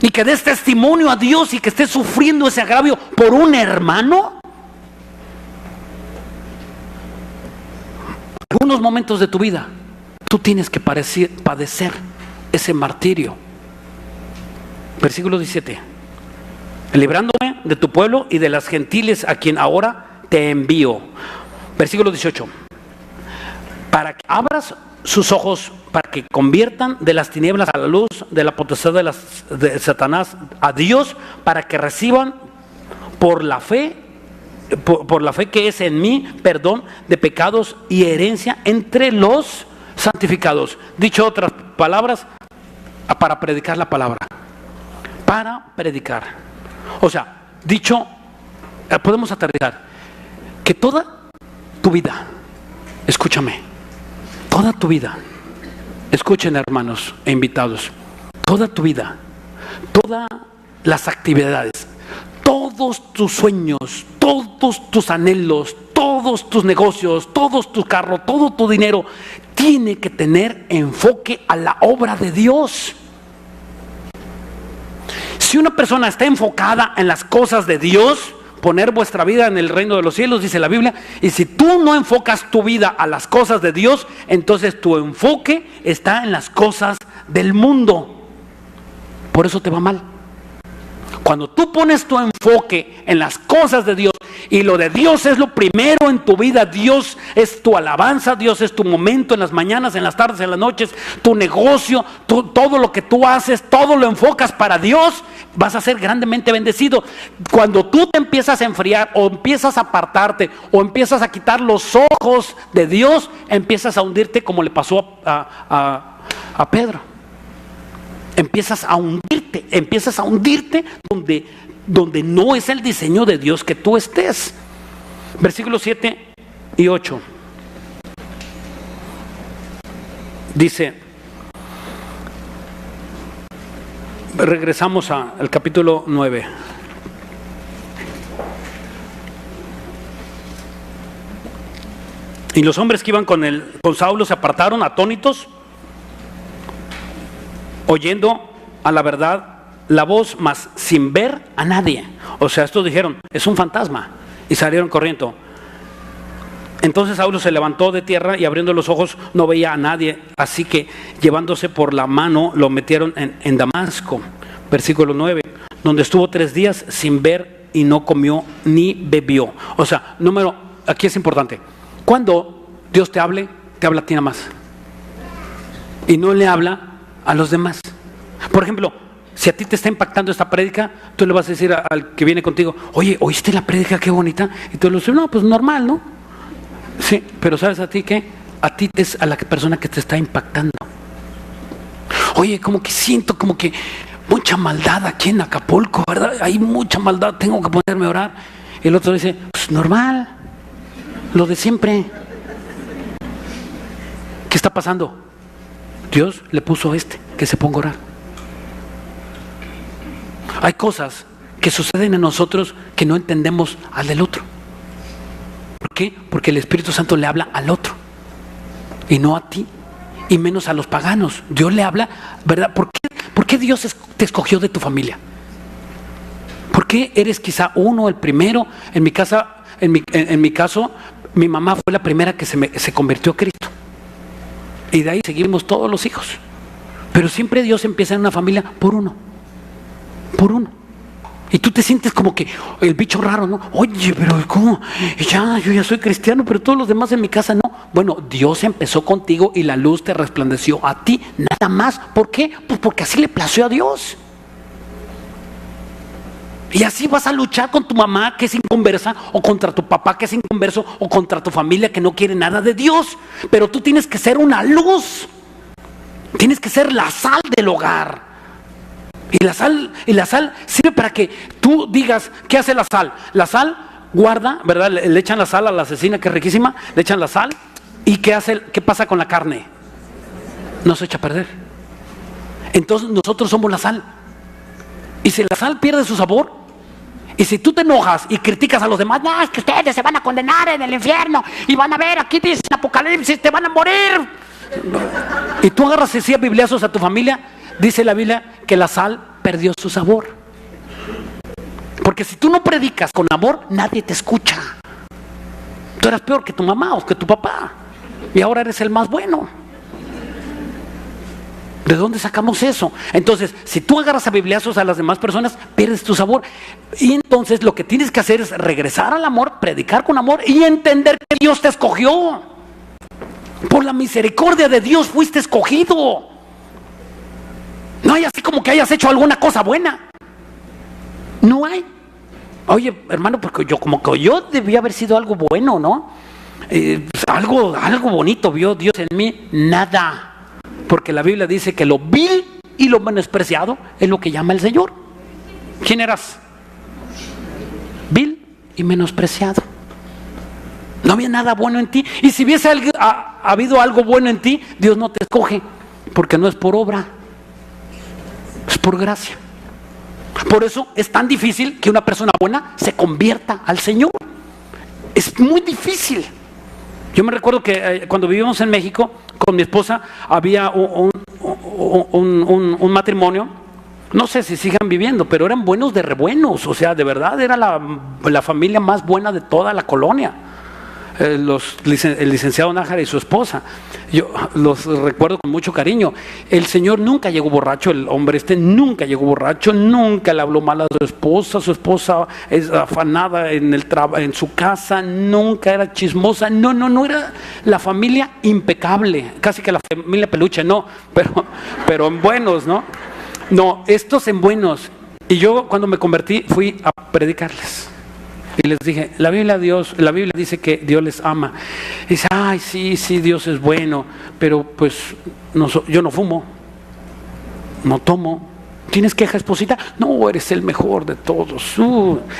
Y que des testimonio a Dios y que estés sufriendo ese agravio por un hermano. Algunos momentos de tu vida tú tienes que padecer ese martirio. Versículo 17. Librándome de tu pueblo y de las gentiles a quien ahora te envío. Versículo 18. Para que abras sus ojos, para que conviertan de las tinieblas a la luz, de la potestad de Satanás a Dios, para que reciban por la fe que es en mí, perdón de pecados y herencia entre los santificados. Dicho otras palabras, para predicar la palabra. Para predicar. O sea, dicho, podemos aterrizar que toda tu vida, escúchame, toda tu vida, escuchen hermanos e invitados, toda tu vida, todas las actividades, todos tus sueños, todos tus anhelos, todos tus negocios, todos tus carros, todo tu dinero, tiene que tener enfoque a la obra de Dios. Si una persona está enfocada en las cosas de Dios, poner vuestra vida en el reino de los cielos, dice la Biblia, y si tú no enfocas tu vida a las cosas de Dios, entonces tu enfoque está en las cosas del mundo. Por eso te va mal. Cuando tú pones tu enfoque en las cosas de Dios y lo de Dios es lo primero en tu vida, Dios es tu alabanza, Dios es tu momento en las mañanas, en las tardes, en las noches, tu negocio, todo lo que tú haces, todo lo enfocas para Dios, vas a ser grandemente bendecido. Cuando tú te empiezas a enfriar o empiezas a apartarte o empiezas a quitar los ojos de Dios, empiezas a hundirte como le pasó a Pedro. Empiezas a hundirte donde no es el diseño de Dios que tú estés. Versículos 7 y 8. Dice, regresamos al capítulo 9. Y los hombres que iban con Saulo se apartaron atónitos, oyendo a la verdad la voz, mas sin ver a nadie. O sea, estos dijeron, es un fantasma, y salieron corriendo. Entonces Saulo se levantó de tierra y abriendo los ojos no veía a nadie, así que llevándose por la mano lo metieron en Damasco. Versículo 9, donde estuvo 3 días sin ver y no comió ni bebió. O sea, aquí es importante, cuando Dios te habla a ti nada más y no le habla a los demás. Por ejemplo, si a ti te está impactando esta prédica, tú le vas a decir al que viene contigo, oye, ¿oíste la prédica? Qué bonita. Y tú le dices, no, pues normal, ¿no? Sí, pero ¿sabes a ti qué? A ti es a la persona que te está impactando. Oye, como que siento como que mucha maldad aquí en Acapulco, ¿verdad? Hay mucha maldad, tengo que ponerme a orar. Y el otro dice, pues normal, lo de siempre. ¿Qué está pasando? Dios le puso que se ponga a orar. Hay cosas que suceden en nosotros que no entendemos al del otro. ¿Por qué? Porque el Espíritu Santo le habla al otro y no a ti, y menos a los paganos. Dios le habla, ¿verdad? ¿Por qué Dios te escogió de tu familia? ¿Por qué eres quizá el primero? En mi caso, mi mamá fue la primera que se convirtió a Cristo. Y de ahí seguimos todos los hijos. Pero siempre Dios empieza en una familia por uno. Y tú te sientes como que el bicho raro, ¿no? Oye, pero ¿cómo? Yo ya soy cristiano, pero todos los demás en mi casa no. Bueno, Dios empezó contigo y la luz te resplandeció a ti, nada más. ¿Por qué? Pues porque así le plació a Dios. Y así vas a luchar con tu mamá que es inconversa, o contra tu papá que es inconverso, o contra tu familia que no quiere nada de Dios. Pero tú tienes que ser una luz. Tienes que ser la sal del hogar. Y la sal sirve para que tú digas, ¿qué hace la sal? La sal guarda, ¿verdad? Le echan la sal a la cecina que es riquísima, le echan la sal. ¿Y qué pasa con la carne? No se echa a perder. Entonces nosotros somos la sal. Y si la sal pierde su sabor, y si tú te enojas y criticas a los demás, no, es que ustedes se van a condenar en el infierno y van a ver, aquí dice el Apocalipsis, te van a morir. Y tú agarras y decías bibliazos a tu familia, dice la Biblia que la sal perdió su sabor. Porque si tú no predicas con amor, nadie te escucha. Tú eras peor que tu mamá o que tu papá, y ahora eres el más bueno. ¿De dónde sacamos eso? Entonces, si tú agarras a bibliazos a las demás personas, pierdes tu sabor. Y entonces lo que tienes que hacer es regresar al amor, predicar con amor y entender que Dios te escogió. Por la misericordia de Dios fuiste escogido. No hay así como que hayas hecho alguna cosa buena. No hay. Oye, hermano, porque yo debía haber sido algo bueno, ¿no? Algo bonito vio Dios en mí. Nada. Porque la Biblia dice que lo vil y lo menospreciado es lo que llama el Señor. ¿Quién eras? Vil y menospreciado. No había nada bueno en ti. Y si hubiese habido algo bueno en ti, Dios no te escoge. Porque no es por obra, es por gracia. Por eso es tan difícil que una persona buena se convierta al Señor. Es muy difícil. Yo me recuerdo que cuando vivíamos en México con mi esposa había un matrimonio, no sé si sigan viviendo, pero eran buenos de rebuenos, o sea, de verdad era la familia más buena de toda la colonia. el licenciado Nájera y su esposa. Yo los recuerdo con mucho cariño. El señor nunca llegó borracho, el hombre nunca llegó borracho, nunca le habló mal a su esposa es afanada en su casa, nunca era chismosa, no era la familia impecable, casi que la familia peluche, no, pero en buenos, ¿no? No, estos en buenos. Y yo cuando me convertí fui a predicarles. Y les dije, la Biblia dice que Dios les ama. Y dice, ay, sí, Dios es bueno, pero pues yo no fumo, no tomo. ¿Tienes queja, esposita? No, eres el mejor de todos.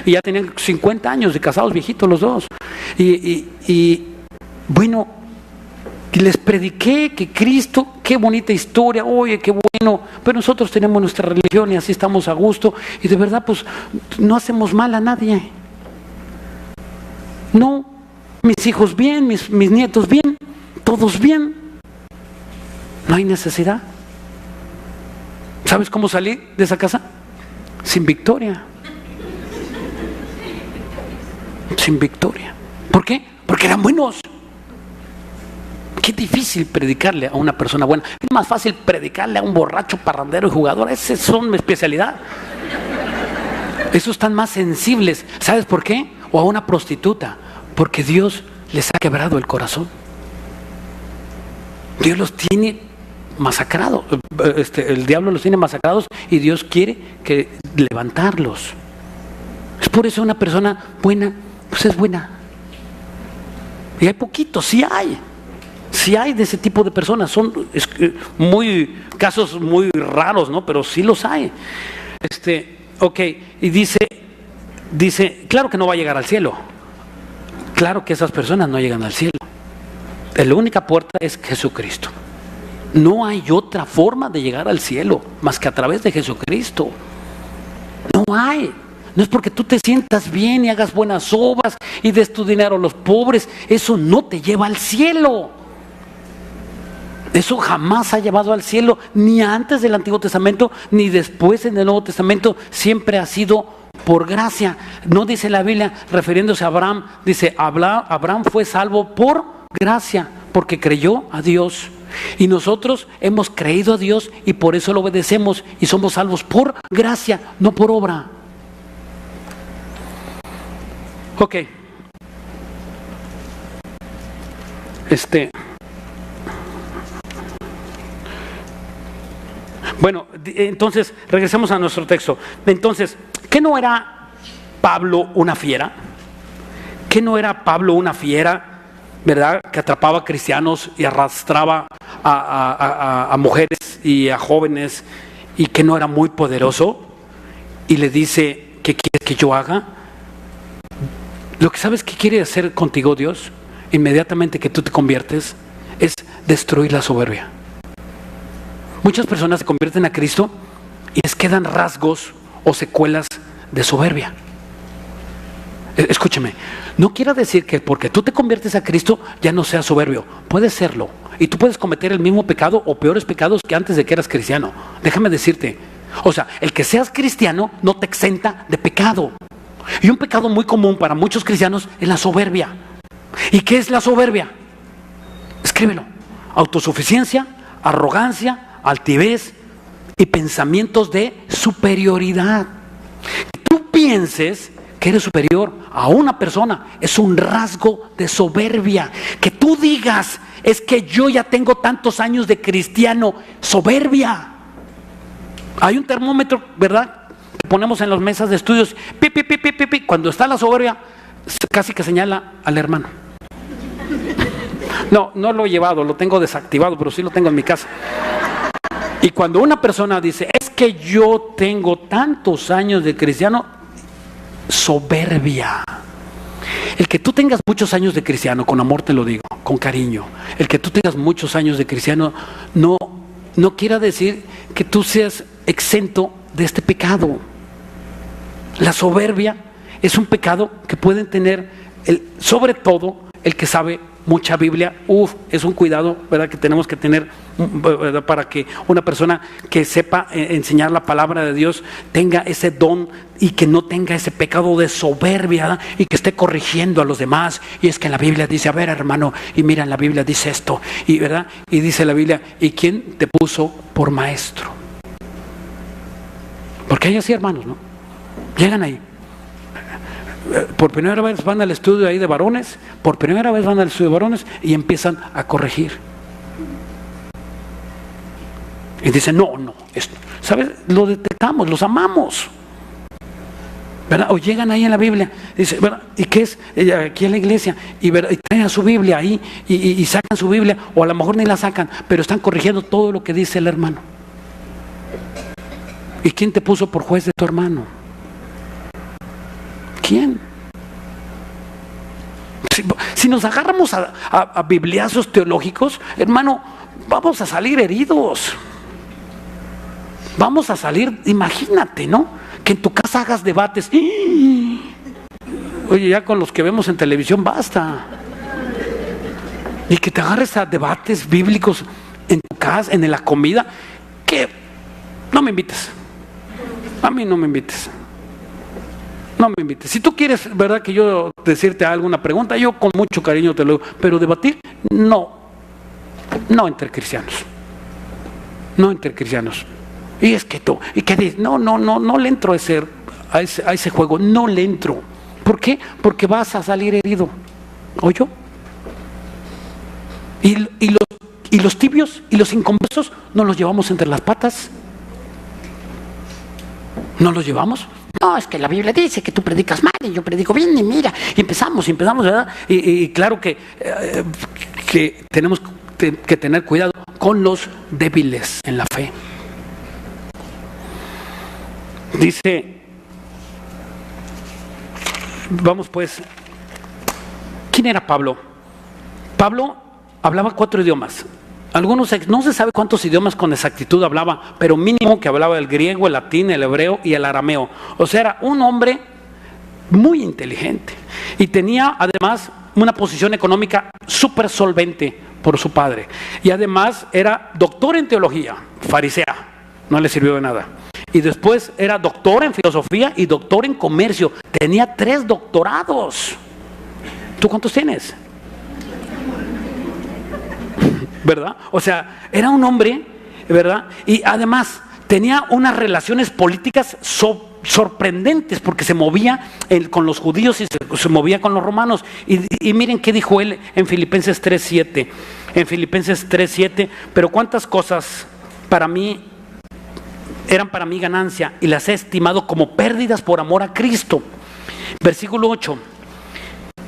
Y ya tenían 50 años de casados, viejitos los dos. Y bueno, les prediqué que Cristo, qué bonita historia, oye, qué bueno, pero nosotros tenemos nuestra religión y así estamos a gusto. Y de verdad, pues, no hacemos mal a nadie. No, mis hijos bien, mis nietos bien, todos bien. No hay necesidad. ¿Sabes cómo salí de esa casa? Sin victoria. Sin victoria. ¿Por qué? Porque eran buenos. Qué difícil predicarle a una persona buena. Es más fácil predicarle a un borracho, parrandero y jugador. Esas son mi especialidad. Esos están más sensibles. ¿Sabes por qué? O a una prostituta, porque Dios les ha quebrado el corazón. Dios los tiene masacrados, el diablo los tiene masacrados y Dios quiere levantarlos. Es por eso una persona buena, pues es buena. Y hay poquitos, sí hay de ese tipo de personas. Son casos muy raros, ¿no? Pero sí los hay. Y dice, claro que no va a llegar al cielo. Claro que esas personas no llegan al cielo. La única puerta es Jesucristo. No hay otra forma de llegar al cielo más que a través de Jesucristo. No hay. No es porque tú te sientas bien y hagas buenas obras y des tu dinero a los pobres. Eso no te lleva al cielo. Eso jamás ha llevado al cielo, ni antes del Antiguo Testamento, ni después en el Nuevo Testamento. Siempre ha sido por gracia. No dice la Biblia, refiriéndose a Abraham, dice, Abraham fue salvo por gracia, porque creyó a Dios. Y nosotros hemos creído a Dios y por eso lo obedecemos y somos salvos por gracia, no por obra. Ok. Bueno, entonces, regresemos a nuestro texto. Entonces, ¿qué no era Pablo una fiera? ¿Qué no era Pablo una fiera, verdad? Que atrapaba a cristianos y arrastraba a mujeres y a jóvenes, y que no era muy poderoso. Y le dice, ¿qué quieres que yo haga? Lo que sabes que quiere hacer contigo Dios, inmediatamente que tú te conviertes, es destruir la soberbia. Muchas personas se convierten a Cristo y les quedan rasgos o secuelas de soberbia. Escúcheme, no quiero decir que porque tú te conviertes a Cristo ya no seas soberbio. Puedes serlo y tú puedes cometer el mismo pecado o peores pecados que antes de que eras cristiano. Déjame decirte, o sea, el que seas cristiano no te exenta de pecado. Y un pecado muy común para muchos cristianos es la soberbia. ¿Y qué es la soberbia? Escríbelo: autosuficiencia, arrogancia, altivez y pensamientos de superioridad. Que tú pienses que eres superior a una persona es un rasgo de soberbia. Que tú digas, es que yo ya tengo tantos años de cristiano, soberbia. Hay un termómetro, ¿verdad?, que ponemos en las mesas de estudios, cuando está la soberbia, casi que señala al hermano. No lo he llevado, lo tengo desactivado, pero sí lo tengo en mi casa. Y cuando una persona dice, es que yo tengo tantos años de cristiano, soberbia. El que tú tengas muchos años de cristiano, con amor te lo digo, con cariño, el que tú tengas muchos años de cristiano no quiere decir que tú seas exento de este pecado. La soberbia es un pecado que pueden tener sobre todo el que sabe mucha Biblia, es un cuidado, ¿verdad?, que tenemos que tener, ¿verdad?, para que una persona que sepa enseñar la palabra de Dios tenga ese don y que no tenga ese pecado de soberbia, ¿verdad?, y que esté corrigiendo a los demás. Y es que en la Biblia dice, a ver, hermano, y mira, en la Biblia dice esto, y ¿verdad?, y dice la Biblia, ¿y quién te puso por maestro? Porque hay así, hermanos, ¿no? Llegan ahí. Por primera vez van al estudio ahí de varones, y empiezan a corregir. Y dicen, no, esto, ¿sabes? Lo detectamos, los amamos, ¿verdad? O llegan ahí en la Biblia, dice, ¿verdad?, ¿y qué es? Aquí en la iglesia, y traen su Biblia ahí, y sacan su Biblia, o a lo mejor ni la sacan, pero están corrigiendo todo lo que dice el hermano. ¿Y quién te puso por juez de tu hermano? ¿Quién? Si nos agarramos a bibliazos teológicos, hermano, vamos a salir heridos. Vamos a salir, imagínate, ¿no?, que en tu casa hagas debates. Oye, ya con los que vemos en televisión basta. Y que te agarres a debates bíblicos en tu casa, en la comida, que no me invites. A mí no me invites. No me invites. Si tú quieres, ¿verdad?, que yo decirte alguna pregunta, yo con mucho cariño te lo digo, pero debatir, no entre cristianos. No entre cristianos. Y es que tú, ¿y qué dices? No le entro a ese juego, no le entro. ¿Por qué? Porque vas a salir herido. ¿Oyo? Y los tibios y los inconversos nos los llevamos entre las patas. ¿No los llevamos? No, es que la Biblia dice que tú predicas mal y yo predico bien, y mira, y empezamos, ¿verdad? Y claro que tenemos que tener cuidado con los débiles en la fe. Dice, vamos pues, ¿quién era Pablo? Pablo hablaba 4 idiomas. Algunos, no se sabe cuántos idiomas con exactitud hablaba, pero mínimo que hablaba el griego, el latín, el hebreo y el arameo. O sea, era un hombre muy inteligente y tenía además una posición económica súper solvente por su padre. Y además era doctor en teología, farisea, no le sirvió de nada. Y después era doctor en filosofía y doctor en comercio. Tenía 3 doctorados. ¿Tú cuántos tienes? ¿Verdad? O sea, era un hombre, ¿verdad? Y además tenía unas relaciones políticas sorprendentes, porque se movía con los judíos y se movía con los romanos. Y miren qué dijo él en Filipenses 3:7. En Filipenses 3:7, pero cuántas cosas eran para mí ganancia y las he estimado como pérdidas por amor a Cristo. Versículo 8.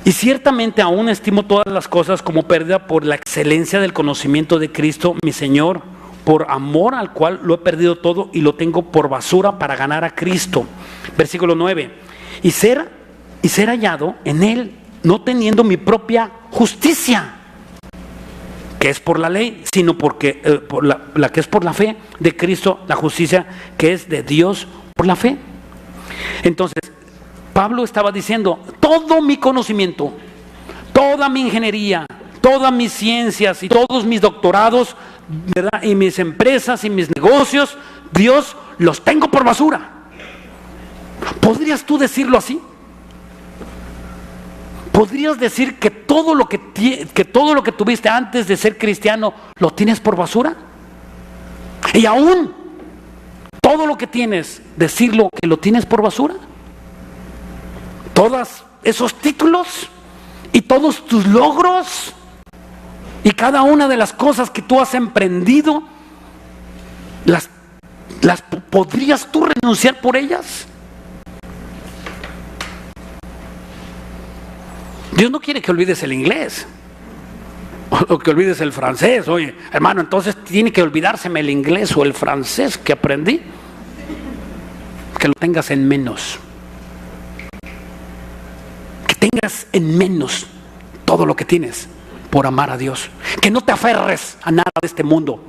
Y ciertamente aún estimo todas las cosas como pérdida por la excelencia del conocimiento de Cristo, mi Señor, por amor al cual lo he perdido todo y lo tengo por basura para ganar a Cristo. Versículo 9. Y ser hallado en Él, no teniendo mi propia justicia, que es por la ley, sino porque por la que es por la fe de Cristo, la justicia que es de Dios por la fe. Entonces, Pablo estaba diciendo, todo mi conocimiento, toda mi ingeniería, todas mis ciencias y todos mis doctorados, ¿verdad?, y mis empresas y mis negocios, Dios los tengo por basura. ¿Podrías tú decirlo así? ¿Podrías decir que todo lo que tuviste antes de ser cristiano lo tienes por basura? Y aún todo lo que tienes, decirlo que lo tienes por basura. Todos esos títulos y todos tus logros y cada una de las cosas que tú has emprendido, ¿las podrías tú renunciar por ellas? Dios no quiere que olvides el inglés o que olvides el francés. Oye, hermano, entonces tiene que olvidárseme el inglés o el francés que aprendí. Que lo tengas en menos. Tengas en menos todo lo que tienes por amar a Dios. Que no te aferres a nada de este mundo.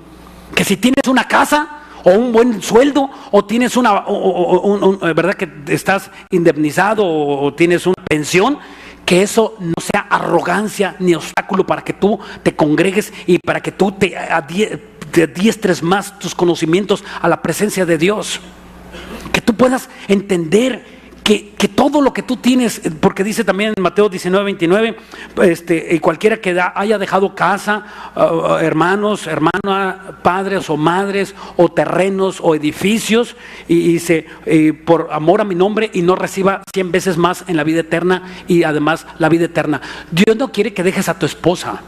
Que si tienes una casa o un buen sueldo o tienes verdad que estás indemnizado o tienes una pensión, que eso no sea arrogancia ni obstáculo para que tú te congregues y para que tú te adiestres más tus conocimientos a la presencia de Dios. Que tú puedas entender que todo lo que tú tienes, porque dice también en Mateo 19:29, y cualquiera que haya dejado casa, hermanos, hermanas, padres o madres, o terrenos o edificios, y por amor a mi nombre, y no reciba 100 veces más en la vida eterna, y además la vida eterna. Dios no quiere que dejes a tu esposa,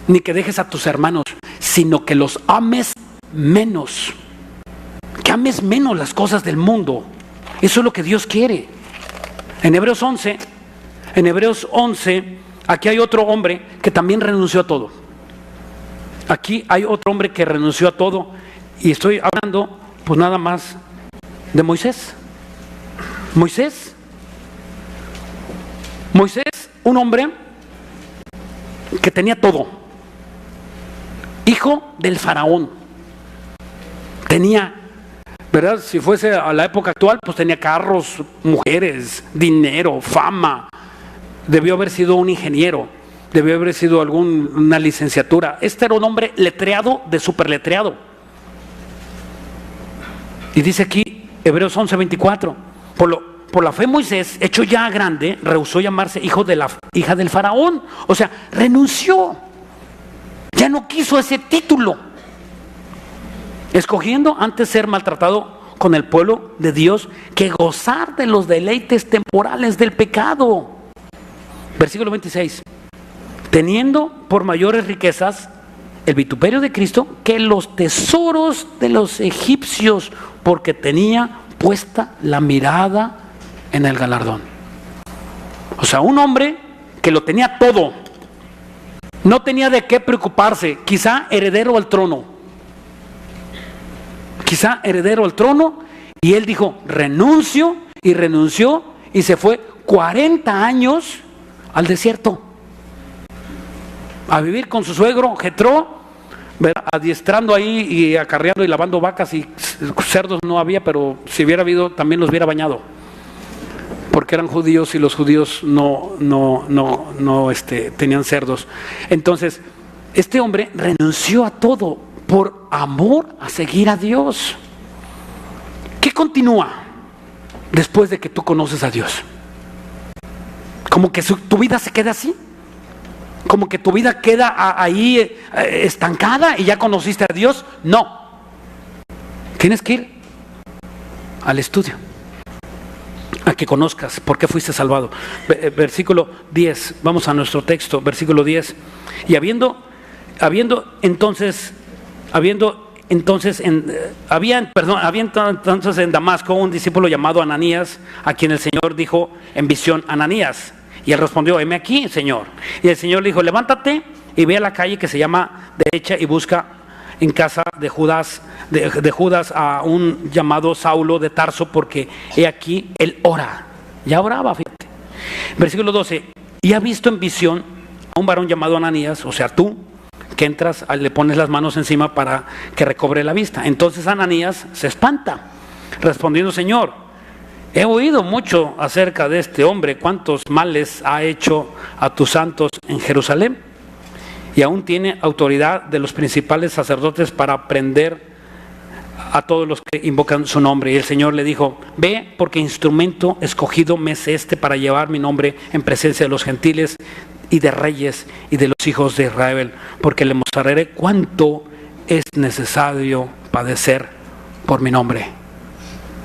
ni que dejes a tus hermanos, sino que los ames menos, que ames menos las cosas del mundo. Eso es lo que Dios quiere. En Hebreos 11, aquí hay otro hombre que también renunció a todo. Aquí hay otro hombre que renunció a todo, y estoy hablando pues nada más de Moisés. Moisés, un hombre que tenía todo, hijo del faraón, tenía, ¿verdad? Si fuese a la época actual, pues tenía carros, mujeres, dinero, fama. Debió haber sido un ingeniero, debió haber sido una licenciatura. Este era un hombre letreado de superletreado. Y dice aquí, Hebreos 11:24, por la fe Moisés, hecho ya grande, rehusó llamarse hijo de la hija del faraón. O sea, renunció. Ya no quiso ese título, escogiendo antes ser maltratado con el pueblo de Dios que gozar de los deleites temporales del pecado. Versículo 26. Teniendo por mayores riquezas el vituperio de Cristo que los tesoros de los egipcios, porque tenía puesta la mirada en el galardón. O sea, un hombre que lo tenía todo, no tenía de qué preocuparse, quizá heredero al trono, y él dijo, renunció, y se fue 40 años al desierto a vivir con su suegro Jetro, adiestrando ahí y acarreando y lavando vacas, y cerdos no había, pero si hubiera habido también los hubiera bañado, porque eran judíos y los judíos no tenían cerdos. Entonces este hombre renunció a todo por amor a seguir a Dios. ¿Qué continúa después de que tú conoces a Dios? Como que tu vida se queda así, como que tu vida queda ahí estancada y ya conociste a Dios. No, tienes que ir al estudio, a que conozcas por qué fuiste salvado. Versículo 10, vamos a nuestro texto, versículo 10. Y había entonces en Damasco un discípulo llamado Ananías, a quien el Señor dijo en visión, Ananías. Y él respondió, heme aquí, Señor. Y el Señor le dijo, levántate y ve a la calle que se llama derecha y busca en casa de Judas a un llamado Saulo de Tarso, porque he aquí él ora. Ya oraba, fíjate. Versículo 12. Y ha visto en visión a un varón llamado Ananías, o sea tú, que entras, le pones las manos encima para que recobre la vista. Entonces Ananías se espanta, respondiendo, Señor, he oído mucho acerca de este hombre, cuántos males ha hecho a tus santos en Jerusalén, y aún tiene autoridad de los principales sacerdotes para prender a todos los que invocan su nombre. Y el Señor le dijo, ve, porque instrumento escogido me es este para llevar mi nombre en presencia de los gentiles y de reyes y de los hijos de Israel, porque le mostraré cuánto es necesario padecer por mi nombre.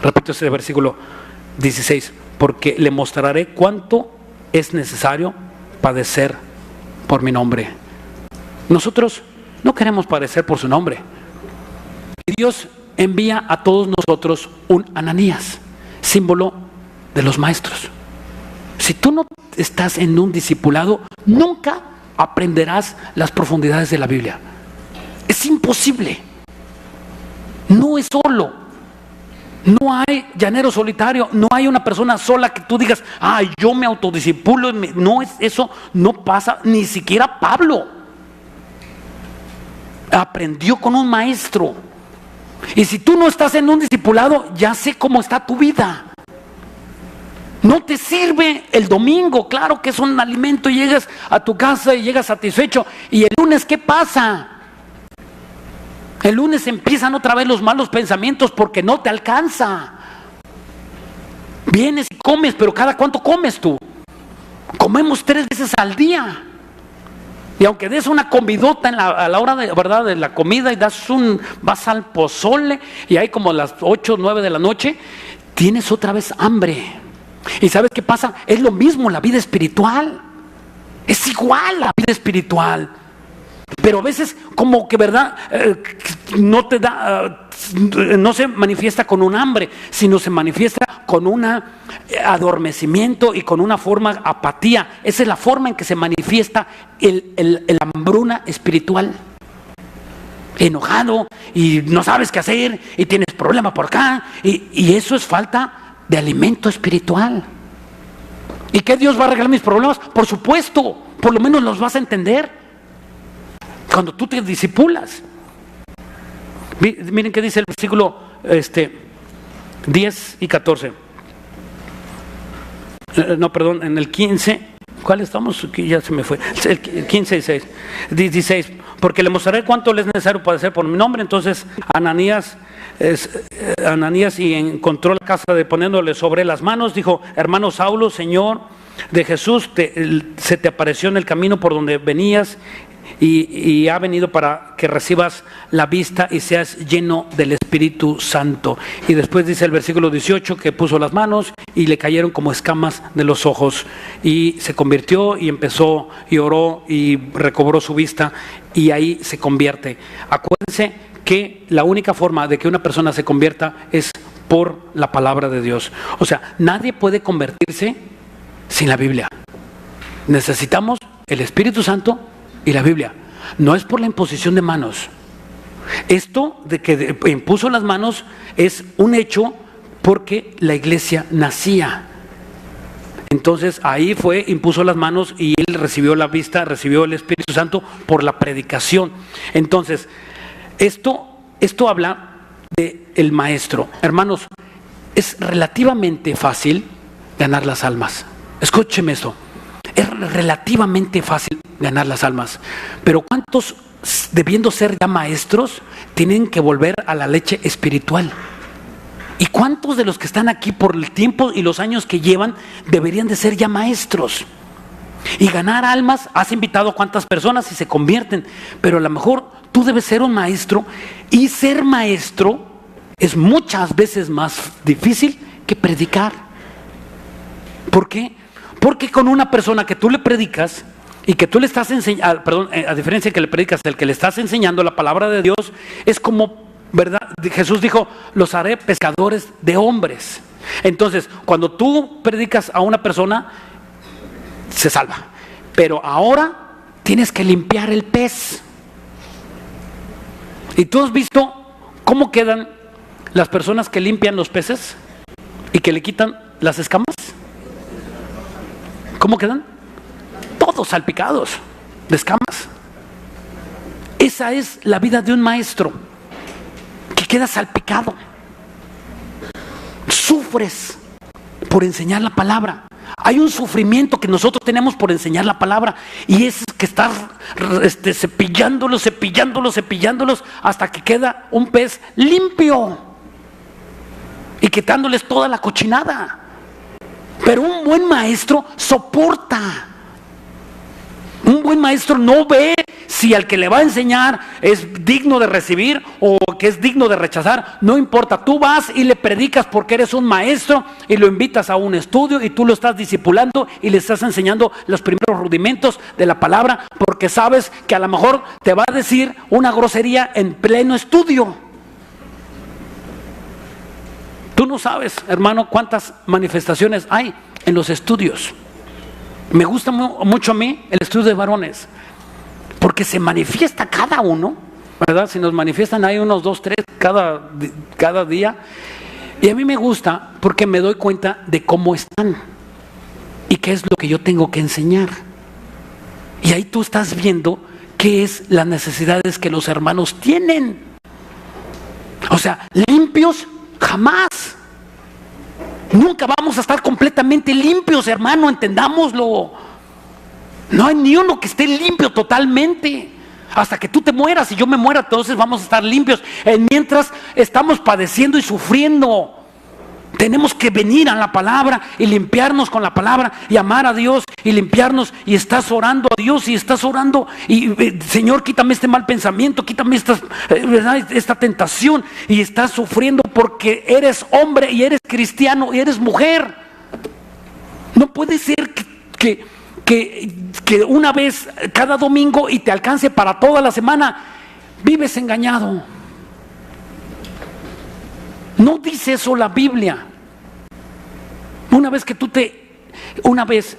Repito ese versículo 16, porque le mostraré cuánto es necesario padecer por mi nombre. Nosotros no queremos padecer por su nombre. Y Dios envía a todos nosotros un Ananías, símbolo de los maestros. Si tú no estás en un discipulado, nunca aprenderás las profundidades de la Biblia. Es imposible. No es solo. No hay llanero solitario. No hay una persona sola que tú digas, yo me autodiscipulo. No es eso, no pasa. Ni siquiera Pablo aprendió con un maestro. Y si tú no estás en un discipulado, ya sé cómo está tu vida. No te sirve el domingo, claro que es un alimento, y llegas a tu casa y llegas satisfecho. ¿Y el lunes qué pasa? El lunes empiezan otra vez los malos pensamientos porque no te alcanza. Vienes y comes, pero ¿cada cuánto comes tú? Comemos 3 veces al día. Y aunque des una comidota a la hora de, ¿verdad?, de la comida, y vas al pozole, y hay como las 8 o 9 de la noche, tienes otra vez hambre. ¿Y sabes qué pasa? Es lo mismo la vida espiritual. Es igual la vida espiritual. Pero a veces como que, ¿verdad?, no te da, no se manifiesta con un hambre, sino se manifiesta con un adormecimiento y con una forma apatía. Esa es la forma en que se manifiesta el hambruna espiritual. Enojado y no sabes qué hacer y tienes problema por acá, y eso es falta de alimento espiritual. ¿Y qué Dios va a arreglar mis problemas? Por supuesto, por lo menos los vas a entender cuando tú te discipulas. Miren qué dice el versículo 10 y 14. No, perdón, en el 15. ¿Cuál estamos? Aquí ya se me fue. El 15 y 6. 16. Porque le mostraré cuánto le es necesario padecer por mi nombre. Entonces Ananías y encontró la casa poniéndole sobre las manos. Dijo: hermano Saulo, Señor de Jesús, se te apareció en el camino por donde venías, y ha venido para que recibas la vista y seas lleno del Espíritu Santo. Y después dice el versículo 18 que puso las manos y le cayeron como escamas de los ojos, y se convirtió y empezó y oró y recobró su vista, y ahí se convierte. Acuérdense que la única forma de que una persona se convierta es por la palabra de Dios. O sea, nadie puede convertirse sin la Biblia. Necesitamos el Espíritu Santo y la Biblia. No es por la imposición de manos. Esto de que impuso las manos es un hecho porque la iglesia nacía. Entonces ahí impuso las manos y él recibió la vista, recibió el Espíritu Santo por la predicación. Entonces, esto habla del maestro. Hermanos, es relativamente fácil ganar las almas. Escúcheme esto. Es relativamente fácil ganar las almas. Pero ¿cuántos, debiendo ser ya maestros, tienen que volver a la leche espiritual? ¿Y cuántos de los que están aquí por el tiempo y los años que llevan deberían de ser ya maestros? Y ganar almas, has invitado a cuántas personas y se convierten, pero a lo mejor tú debes ser un maestro, y ser maestro es muchas veces más difícil que predicar. ¿Por qué? Porque con una persona que tú le predicas y que tú le estás enseñando, a diferencia de que le predicas, el que le estás enseñando la palabra de Dios, es como, ¿verdad? Jesús dijo: los haré pescadores de hombres. Entonces, cuando tú predicas a una persona, se salva. Pero ahora tienes que limpiar el pez. ¿Y tú has visto cómo quedan las personas que limpian los peces y que le quitan las escamas? ¿Cómo quedan? Todos salpicados de escamas. Esa es la vida de un maestro, que queda salpicado. Sufres por enseñar la palabra. Hay un sufrimiento que nosotros tenemos por enseñar la palabra, y es que estar cepillándolos hasta que queda un pez limpio y quitándoles toda la cochinada. Pero un buen maestro soporta. Un buen maestro no ve si al que le va a enseñar es digno de recibir o que es digno de rechazar. No importa, tú vas y le predicas porque eres un maestro, y lo invitas a un estudio y tú lo estás discipulando y le estás enseñando los primeros rudimentos de la palabra, porque sabes que a lo mejor te va a decir una grosería en pleno estudio. Tú no sabes, hermano, cuántas manifestaciones hay en los estudios. Me gusta mucho a mí el estudio de varones, porque se manifiesta cada uno, ¿verdad? Si nos manifiestan ahí unos 2, 3 cada día. Y a mí me gusta porque me doy cuenta de cómo están y qué es lo que yo tengo que enseñar. Y ahí tú estás viendo qué es las necesidades que los hermanos tienen. O sea, limpios jamás. Nunca vamos a estar completamente limpios, hermano, entendámoslo. No hay ni uno que esté limpio totalmente. Hasta que tú te mueras y yo me muera, entonces vamos a estar limpios. Mientras estamos padeciendo y sufriendo, tenemos que venir a la palabra y limpiarnos con la palabra y amar a Dios y limpiarnos. Y estás orando a Dios y estás orando y Señor, quítame este mal pensamiento, quítame esta tentación, y estás sufriendo porque eres hombre y eres cristiano y eres mujer. No puede ser que una vez cada domingo y te alcance para toda la semana. Vives engañado. No dice eso la Biblia. Una vez